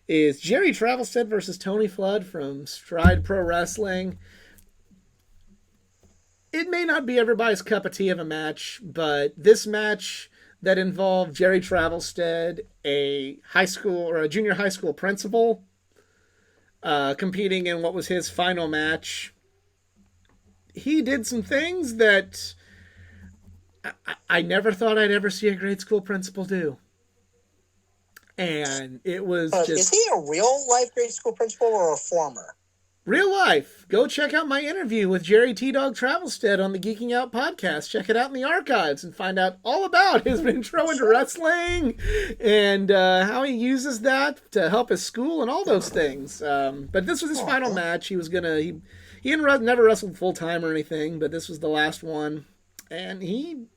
is Jerry Travelstead versus Tony Flood from Stride Pro Wrestling. It may not be everybody's cup of tea of a match, but this match that involved Jerry Travelstead, a high school or a junior high school principal, competing in what was his final match. He did some things that I never thought I'd ever see a grade school principal do. And it was just... Is he a real-life grade school principal or a former? Real life. Go check out my interview with Jerry T-Dog Travelstead on the Geeking Out podcast. Check it out in the archives and find out all about his intro into wrestling and how he uses that to help his school and all those things. But this was his final match. He was gonna... He never wrestled full-time or anything, but this was the last one. And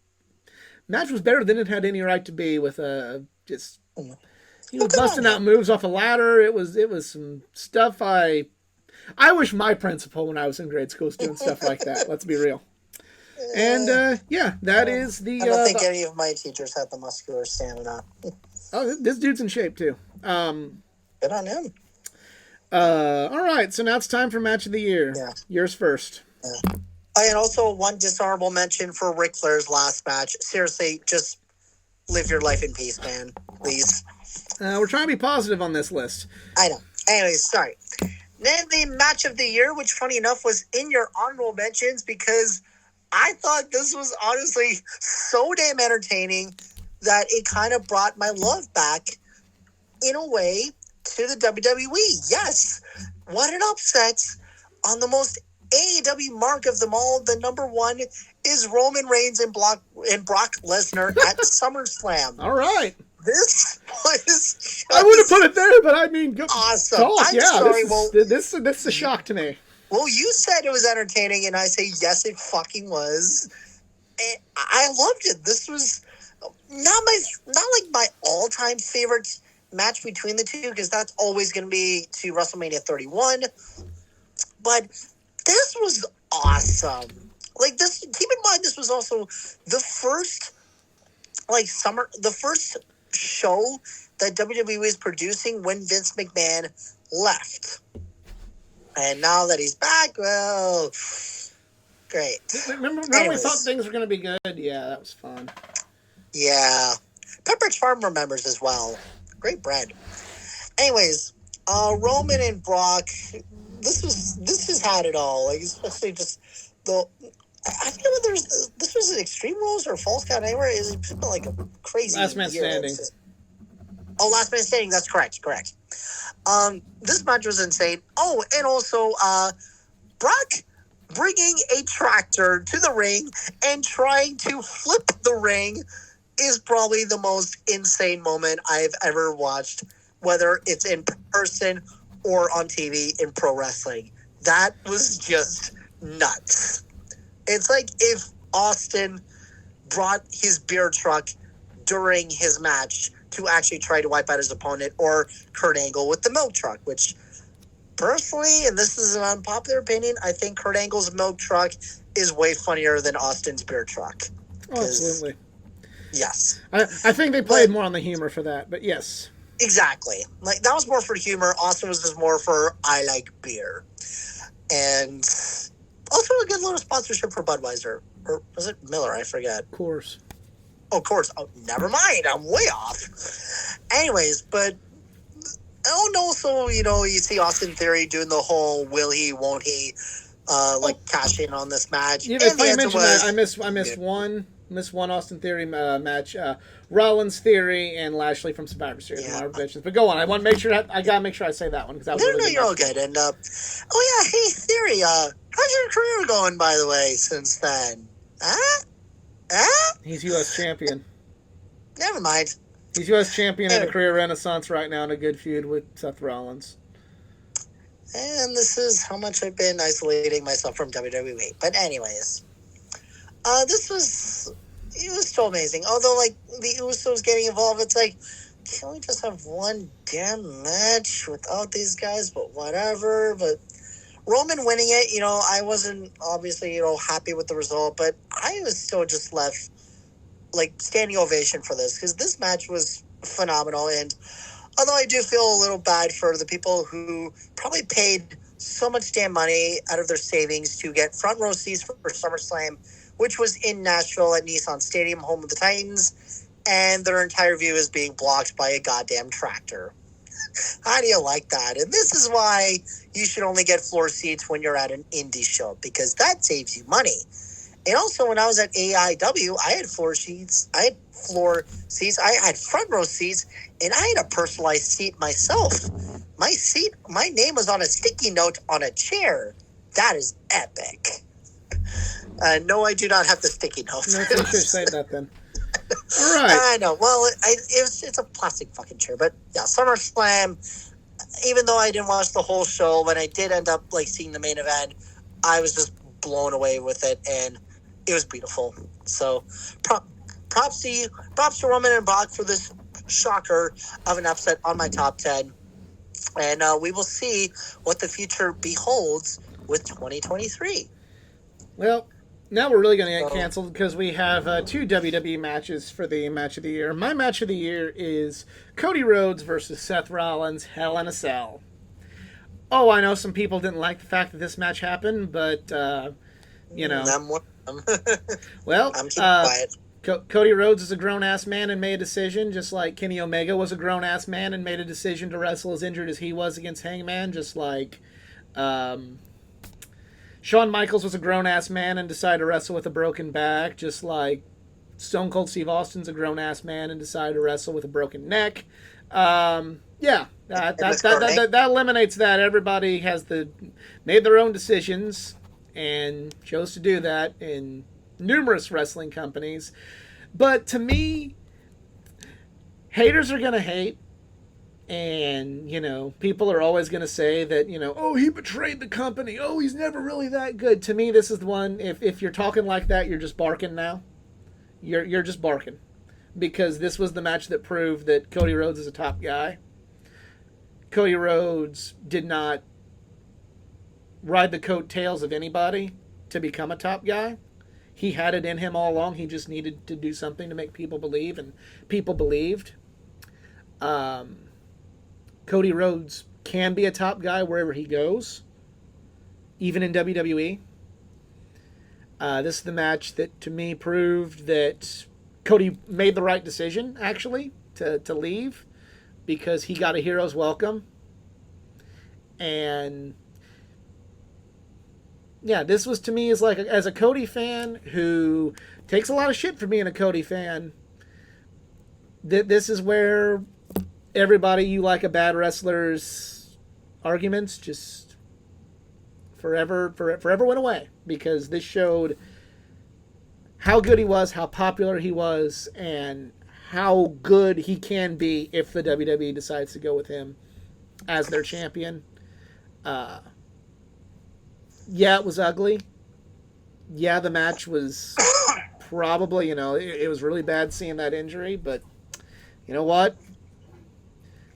match was better than it had any right to be, with just... He was busting out moves off a ladder. It was some stuff I wish my principal when I was in grade school was doing stuff like that. Let's be real. And that is the... I don't think any of my teachers had the muscular stamina. Oh, this dude's in shape too. Good on him. All right, so now it's time for match of the year. Yeah. Yours first. Yeah. And also one dishonorable mention for Ric Flair's last match. Seriously, just live your life in peace, man. Please. We're trying to be positive on this list. I know. Anyways, sorry. Then the match of the year, which funny enough was in your honorable mentions, because I thought this was honestly so damn entertaining that it kind of brought my love back in a way to the WWE. Yes. What an upset on the most AEW mark of them all. The number one is Roman Reigns and Brock Lesnar at SummerSlam. All right. This was... I would have put it there, but I mean... Awesome. I'm sorry. This is a shock to me. Well, you said it was entertaining, and I say yes, it fucking was. And I loved it. This was not like my all-time favorite match between the two, because that's always going to be to WrestleMania 31. But this was awesome. Like this, keep in mind, this was also the first show that WWE was producing when Vince McMahon left. And now that he's back, well, great. Remember we thought things were going to be good? Yeah, that was fun. Yeah. Pepperidge Farm remembers as well. Great bread. Anyways, Roman and Brock. This has had it all. Like especially just the. I feel like this was an Extreme Rules or Falls Count Anywhere. It's been like a crazy Last man year. standing. Last man standing. That's correct. Correct. This match was insane. Oh, and also, Brock bringing a tractor to the ring and trying to flip the ring is probably the most insane moment I've ever watched, whether it's in person or on TV in pro wrestling. That was just nuts. It's like if Austin brought his beer truck during his match to actually try to wipe out his opponent, or Kurt Angle with the milk truck, which personally, and this is an unpopular opinion, I think Kurt Angle's milk truck is way funnier than Austin's beer truck. Oh, absolutely. Yes. I think they played more on the humor for that, but yes. Exactly. Like, that was more for humor. Austin was just more for, I like beer. And also a good little sponsorship for Budweiser. Or was it Miller? I forget. Of course. Oh, of course. Oh, never mind. I'm way off. Anyways, but... Oh, no, so, you see Austin Theory doing the whole will he, won't he, cash in on this match. Yeah, and if I mentioned that, I missed one Austin Theory match. Rollins Theory and Lashley from Survivor Series. Yeah. But go on. I want to make sure I gotta make sure I say that one because that was really you're all good. And hey Theory, how's your career going by the way since then? He's U.S. champion. Never mind. He's U.S. champion in a career renaissance right now in a good feud with Seth Rollins. And this is how much I've been isolating myself from WWE. But anyways, it was so amazing. Although, like, the Usos getting involved, it's like, can we just have one damn match without these guys? But whatever. But Roman winning it, I wasn't obviously, happy with the result, but I was still just left, like, standing ovation for this because this match was phenomenal. And although I do feel a little bad for the people who probably paid so much damn money out of their savings to get front row seats for SummerSlam, which was in Nashville at Nissan Stadium, home of the Titans, and their entire view is being blocked by a goddamn tractor. How do you like that? And this is why you should only get floor seats when you're at an indie show, because that saves you money. And also, when I was at AIW, I had floor seats. I had front row seats, and I had a personalized seat myself. My name was on a sticky note on a chair. That is epic. No, I do not have the sticky notes. No, you should say that then. All right. I know. Well, it's a plastic fucking chair, but yeah, SummerSlam. Even though I didn't watch the whole show, when I did end up seeing the main event, I was just blown away with it, and it was beautiful. So, props to you, props to Roman and Brock for this shocker of an upset on my top 10, and we will see what the future beholds with 2023. Well, now we're really going to get canceled because we have two WWE matches for the match of the year. My match of the year is Cody Rhodes versus Seth Rollins, Hell in a Cell. Oh, I know some people didn't like the fact that this match happened, but, I'm one of them. Well, I'm keeping quiet. Cody Rhodes is a grown-ass man and made a decision, just like Kenny Omega was a grown-ass man and made a decision to wrestle as injured as he was against Hangman, just like... Shawn Michaels was a grown-ass man and decided to wrestle with a broken back, just like Stone Cold Steve Austin's a grown-ass man and decided to wrestle with a broken neck. That eliminates that. Everybody made their own decisions and chose to do that in numerous wrestling companies. But to me, haters are going to hate. And, people are always going to say that, oh, he betrayed the company. Oh, he's never really that good. To me, this is the one, if you're talking like that, you're just barking now. You're just barking. Because this was the match that proved that Cody Rhodes is a top guy. Cody Rhodes did not ride the coattails of anybody to become a top guy. He had it in him all along. He just needed to do something to make people believe, and people believed. Cody Rhodes can be a top guy wherever he goes, even in WWE. This is the match that, to me, proved that Cody made the right decision, actually, to leave. because he got a hero's welcome. And yeah, this was to me as like as a Cody fan who takes a lot of shit for being a Cody fan. This is where everybody you like a bad wrestler's arguments just forever went away, because this showed how good he was, how popular he was, and how good he can be if the WWE decides to go with him as their champion. Uh, yeah, it was ugly. Yeah, the match was probably, it was really bad seeing that injury, but you know what?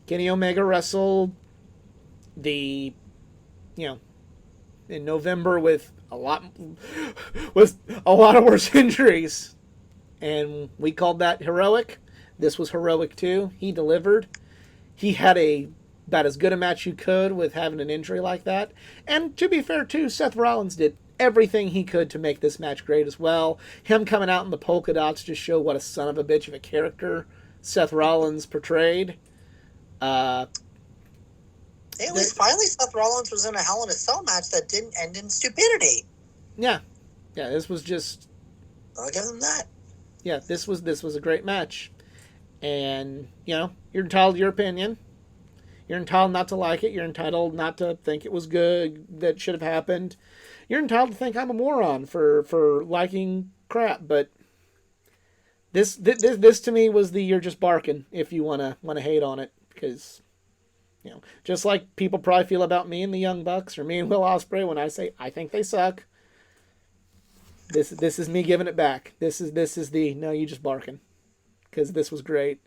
Kenny Omega wrestled the, you know, in November with a lot of worse injuries, and we called that heroic. This was heroic too. He delivered. He had about as good a match you could with having an injury like that. And to be fair too, Seth Rollins did everything he could to make this match great as well. Him coming out in the polka dots just show what a son of a bitch of a character Seth Rollins portrayed. At least finally Seth Rollins was in a Hell in a Cell match that didn't end in stupidity. Yeah. This was just. I'll give him that. Yeah, this was a great match, and you're entitled to your opinion. You're entitled not to like it. You're entitled not to think it was good, that should have happened. You're entitled to think I'm a moron for liking crap. But this to me was the you're just barking if you wanna hate on it, because just like people probably feel about me and the Young Bucks or me and Will Ospreay when I say I think they suck. This is me giving it back. This is the no, you just barking, because this was great.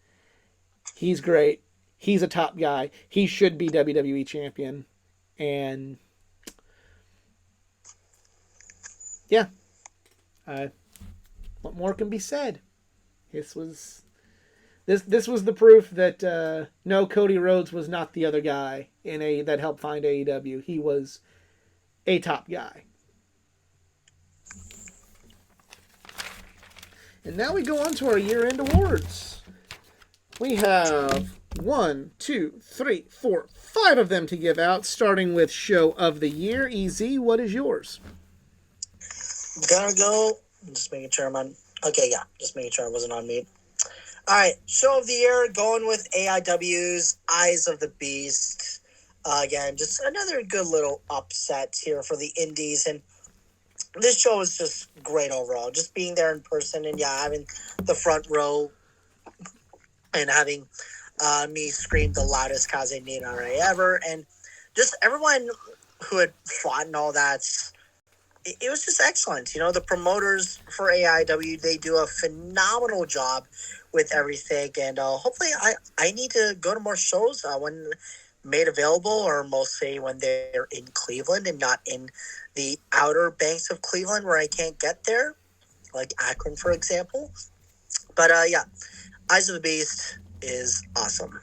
He's great. He's a top guy. He should be WWE champion. And yeah, what more can be said? This was the proof that no, Cody Rhodes was not the other guy that helped find AEW. He was a top guy. And now we go on to our year-end awards. We have 1, 2, 3, 4, 5 of them to give out, starting with Show of the Year. EZ, what is yours? Gotta go. Just making sure I'm on. Okay, yeah. Just making sure I wasn't on mute. All right. Show of the Year, going with AIW's Eyes of the Beast. Again, just another good little upset here for the Indies. And this show was just great overall. Just being there in person and, yeah, having the front row and having me scream the loudest Kaze Ninare ever. And just everyone who had fought and all that, it was just excellent. The promoters for AIW, they do a phenomenal job with everything. And hopefully I need to go to more shows when made available, or mostly when they're in Cleveland and not in the outer banks of Cleveland where I can't get there, like Akron, for example. But yeah, Eyes of the Beast is awesome.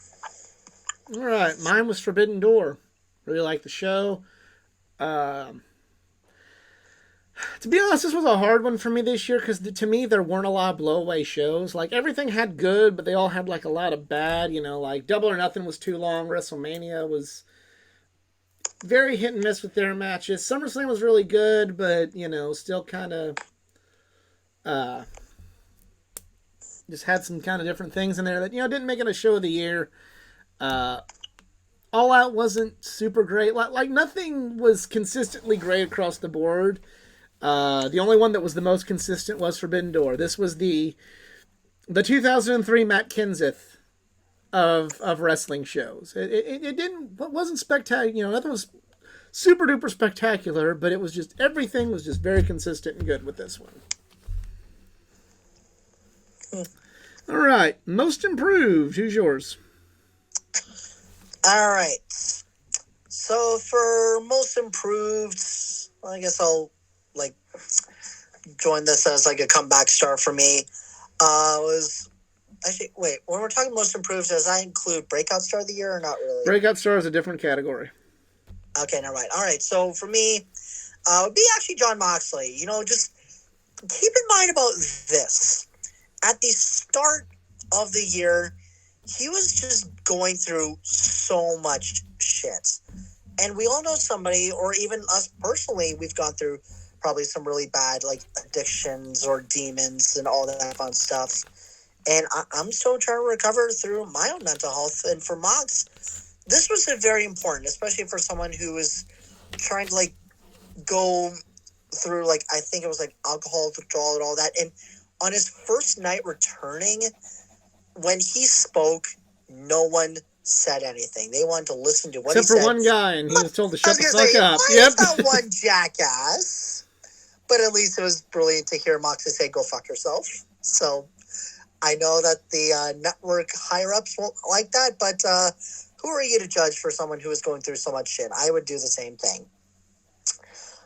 All right, mine was Forbidden Door. Really liked the show. To be honest, this was a hard one for me this year, because to me there weren't a lot of blowaway shows. Like, everything had good, but they all had like a lot of bad. Like Double or Nothing was too long. WrestleMania was very hit and miss with their matches. SummerSlam was really good, but still kind of just had some kind of different things in there that didn't make it a show of the year. All Out wasn't super great. Like nothing was consistently great across the board. The only one that was the most consistent was Forbidden Door. This was the 2003 Matt Kenseth of wrestling shows. It wasn't spectacular. Nothing was super duper spectacular, but it was just, everything was just very consistent and good with this one. All right, most improved. Who's yours? All right. So for most improved, I guess I'll join this as like a comeback star for me. Was actually, wait, when we're talking most improved, does that include Breakout Star of the Year or not really? Breakout Star is a different category. Okay, never mind. All right, so for me, it would be actually Jon Moxley. Just keep in mind about this. At the start of the year, he was just going through so much shit. And we all know somebody, or even us personally, we've gone through probably some really bad like addictions or demons and all that fun stuff. And I'm still trying to recover through my own mental health. And for Mox, this was a very important, especially for someone who is trying to like go through like I think it was like alcohol withdrawal and all that. And on his first night returning, when he spoke, no one said anything. They wanted to listen to what Except he for said. one guy, and he was told to I shut was the gonna fuck say, up. minus that one jackass. But at least it was brilliant to hear Moxie say, "Go fuck yourself." So I know that the network higher ups won't like that, but who are you to judge for someone who is going through so much shit? I would do the same thing.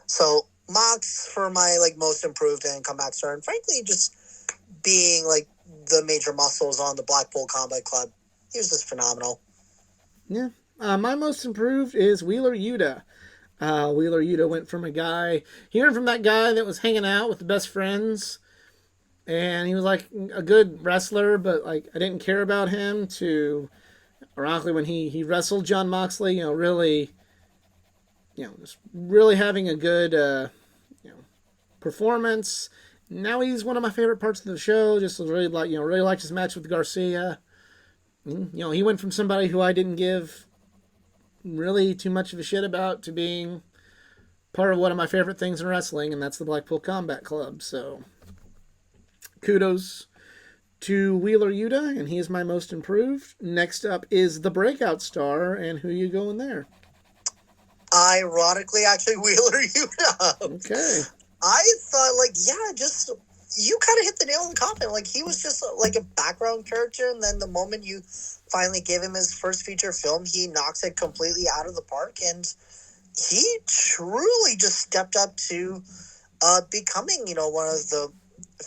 So Mox for my like most improved and comeback star, and frankly, just being like the major muscles on the Blackpool Combat Club, he was just phenomenal. Yeah. My most improved is Wheeler Yuta. Wheeler Yuta went from a guy, he went from that guy that was hanging out with the best friends, and he was like a good wrestler, but like I didn't care about him, to, ironically, when he wrestled John Moxley, really, just really having a good, performance. Now he's one of my favorite parts of the show. Just really like, really liked his match with Garcia. He went from somebody who I didn't give really too much of a shit about to being part of one of my favorite things in wrestling, and that's the Blackpool Combat Club. So kudos to Wheeler Yuta, and he is my most improved. Next up is the breakout star, and who you going there? Ironically, actually, Wheeler Yuta. Okay. I thought, like, yeah, just you kind of hit the nail on the coffin. Like, he was just like a background character, and then the moment you finally gave him his first feature film, he knocks it completely out of the park, and he truly just stepped up to becoming, one of the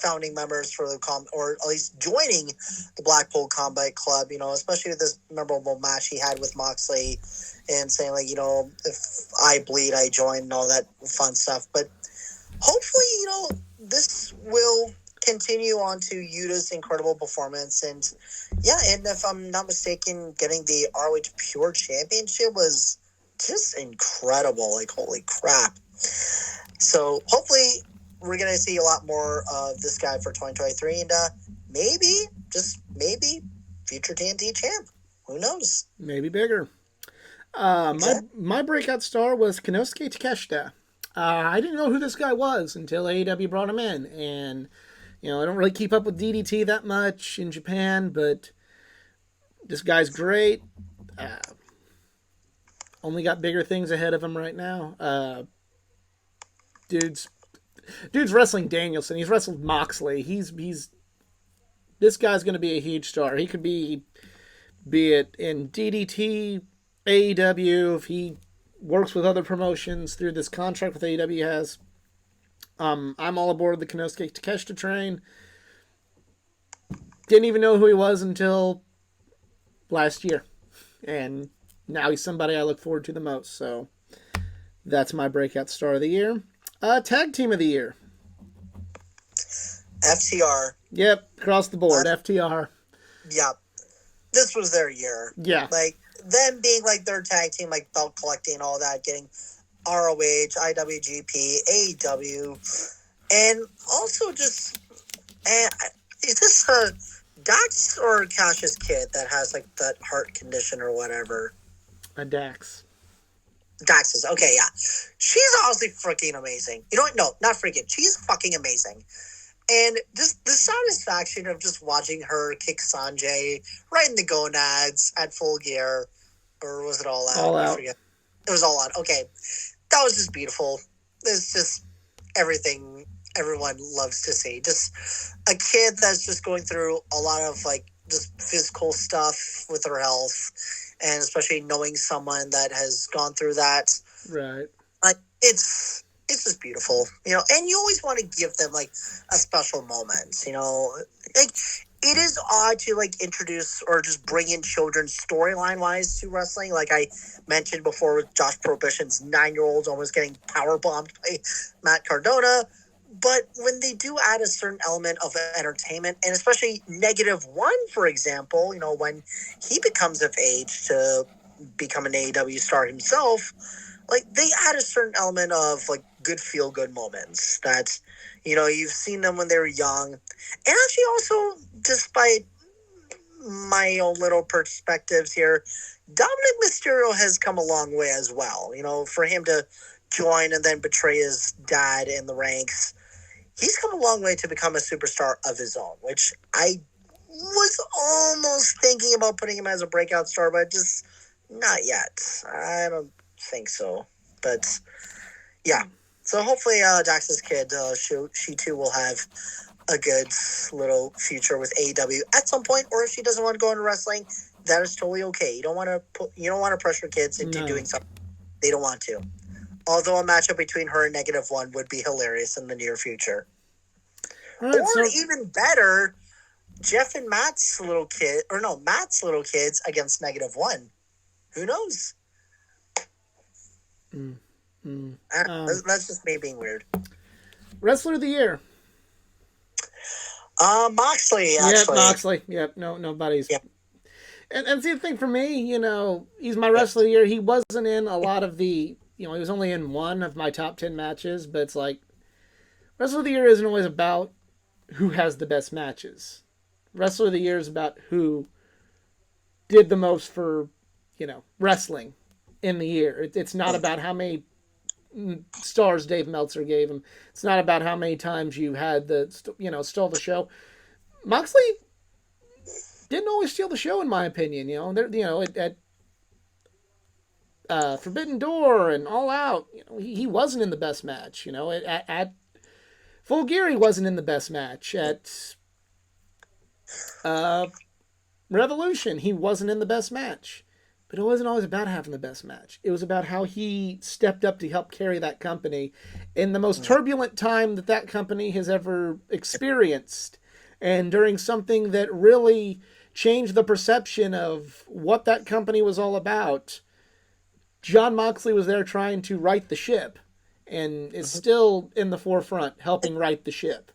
founding members for the or at least joining the Blackpool Combat Club. Especially with this memorable match he had with Moxley, and saying like, if I bleed, I join, and all that fun stuff. But hopefully, this will continue on to Yuta's incredible performance. And yeah, and if I'm not mistaken, getting the ROH Pure Championship was just incredible. Like, holy crap. So hopefully we're going to see a lot more of this guy for 2023. And maybe, just maybe, future TNT champ. Who knows? Maybe bigger. My breakout star was Konosuke Takeshita. I didn't know who this guy was until AEW brought him in, and I don't really keep up with DDT that much in Japan, but this guy's great. Only got bigger things ahead of him right now. Dude's wrestling Danielson. He's wrestled Moxley. He's this guy's going to be a huge star. He could be it in DDT, AEW, if he works with other promotions through this contract with AEW has. I'm all aboard the Konosuke Takeshita train. Didn't even know who he was until last year. And now he's somebody I look forward to the most. So that's my breakout star of the year. Tag team of the year. FTR. Yep, across the board. FTR. Yep. This was their year. Yeah. Like, them being like their tag team, like belt collecting, all that, getting ROH, IWGP, AEW, and also just, is this Dax or Cash's kid that has like that heart condition or whatever? Dax. Dax is okay, yeah. She's honestly freaking amazing. You know what? No, not freaking. She's fucking amazing. And just the satisfaction of just watching her kick Sanjay right in the gonads at Full Gear. Or was it All Out? All Out. I forget. It was All Out. Okay. That was just beautiful. It's just everything everyone loves to see. Just a kid that's just going through a lot of like just physical stuff with her health. And especially knowing someone that has gone through that. Right. Like, it's just beautiful, and you always want to give them like a special moment, like it is odd to like introduce or just bring in children storyline wise to wrestling. Like I mentioned before with Josh Prohibition's 9-year-old almost getting power bombed by Matt Cardona, But when they do add a certain element of entertainment, and especially -1, for example, when he becomes of age to become an AEW star himself, like they add a certain element of like good feel good moments that you've seen them when they were young. And actually also, despite my own little perspectives here, Dominic Mysterio has come a long way as well. For him to join and then betray his dad in the ranks, he's come a long way to become a superstar of his own, which I was almost thinking about putting him as a breakout star, but just not yet. I don't think so. But yeah. So hopefully Dax's kid, she too will have a good little future with AEW at some point, or if she doesn't want to go into wrestling, that is totally okay. You don't want to pressure kids into doing something they don't want to. Although a matchup between her and -1 would be hilarious in the near future. Right, or even better, Jeff and Matt's little kids against -1. Who knows? That's just me being weird. Wrestler of the Year. Moxley, actually. Yep, Moxley. Yep, nobody's. Yep. And see, the thing for me, he's my Wrestler of the Year. He wasn't in a lot of the, he was only in one of my top 10 matches, but it's like, Wrestler of the Year isn't always about who has the best matches. Wrestler of the Year is about who did the most for, wrestling in the year. It's not about how many stars Dave Meltzer gave him. It's not about how many times you had stole the show. Moxley didn't always steal the show, in my opinion. At Forbidden Door and All Out, he wasn't in the best match. At Full Gear, he wasn't in the best match. At Revolution, he wasn't in the best match. But it wasn't always about having the best match. It was about how he stepped up to help carry that company in the most turbulent time that company has ever experienced. And during something that really changed the perception of what that company was all about, Jon Moxley was there trying to right the ship and is still in the forefront helping right the ship.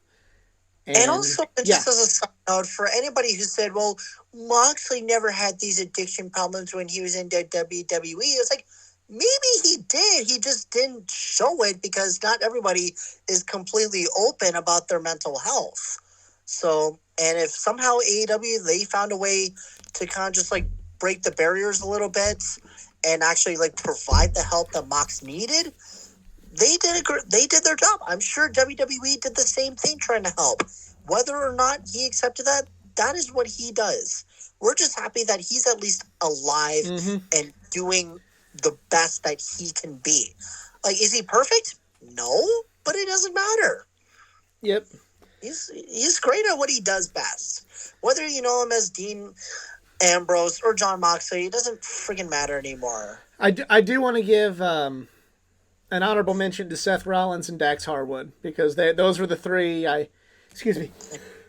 And also, just as a side note, for anybody who said, well, Moxley never had these addiction problems when he was in the WWE, it's like, maybe he did. He just didn't show it because not everybody is completely open about their mental health. So, and if somehow AEW, they found a way to kind of just like break the barriers a little bit and actually like provide the help that Mox needed, they did their job. I'm sure WWE did the same thing trying to help. Whether or not he accepted that, that is what he does. We're just happy that he's at least alive and doing the best that he can be. Like, is he perfect? No, but it doesn't matter. Yep. He's great at what he does best. Whether you know him as Dean Ambrose or Jon Moxley, it doesn't freaking matter anymore. I do want to give an honorable mention to Seth Rollins and Dax Harwood because those were the three excuse me.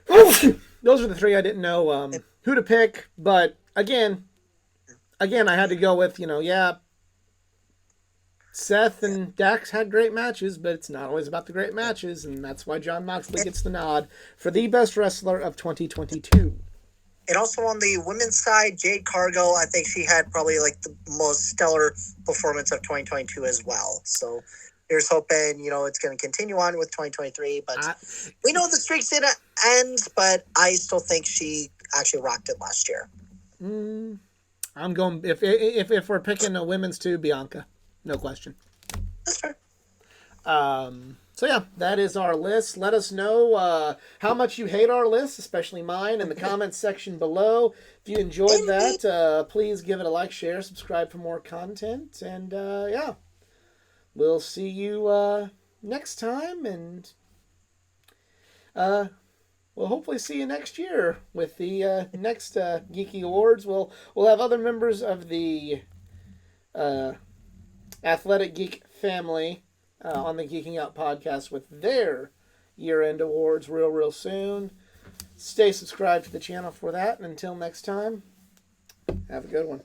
Those were the three I didn't know who to pick, but again, I had to go with, Seth and Dax had great matches, but it's not always about the great matches, and that's why Jon Moxley gets the nod for the best wrestler of 2022. And also on the women's side, Jade Cargill, I think she had probably like the most stellar performance of 2022 as well. So here's hoping, it's going to continue on with 2023. But we know the streak's didn't end, but I still think she actually rocked it last year. I'm going, if we're picking a women's too, Bianca. No question. That's fair. So yeah, that is our list. Let us know how much you hate our list, especially mine, in the comments section below. If you enjoyed that, please give it a like, share, subscribe for more content. And yeah, we'll see you next time. And we'll hopefully see you next year with the next Geeky Awards. We'll have other members of the Athletic Geek family on the Geeking Out podcast with their year-end awards real soon. Stay subscribed to the channel for that. And until next time, have a good one.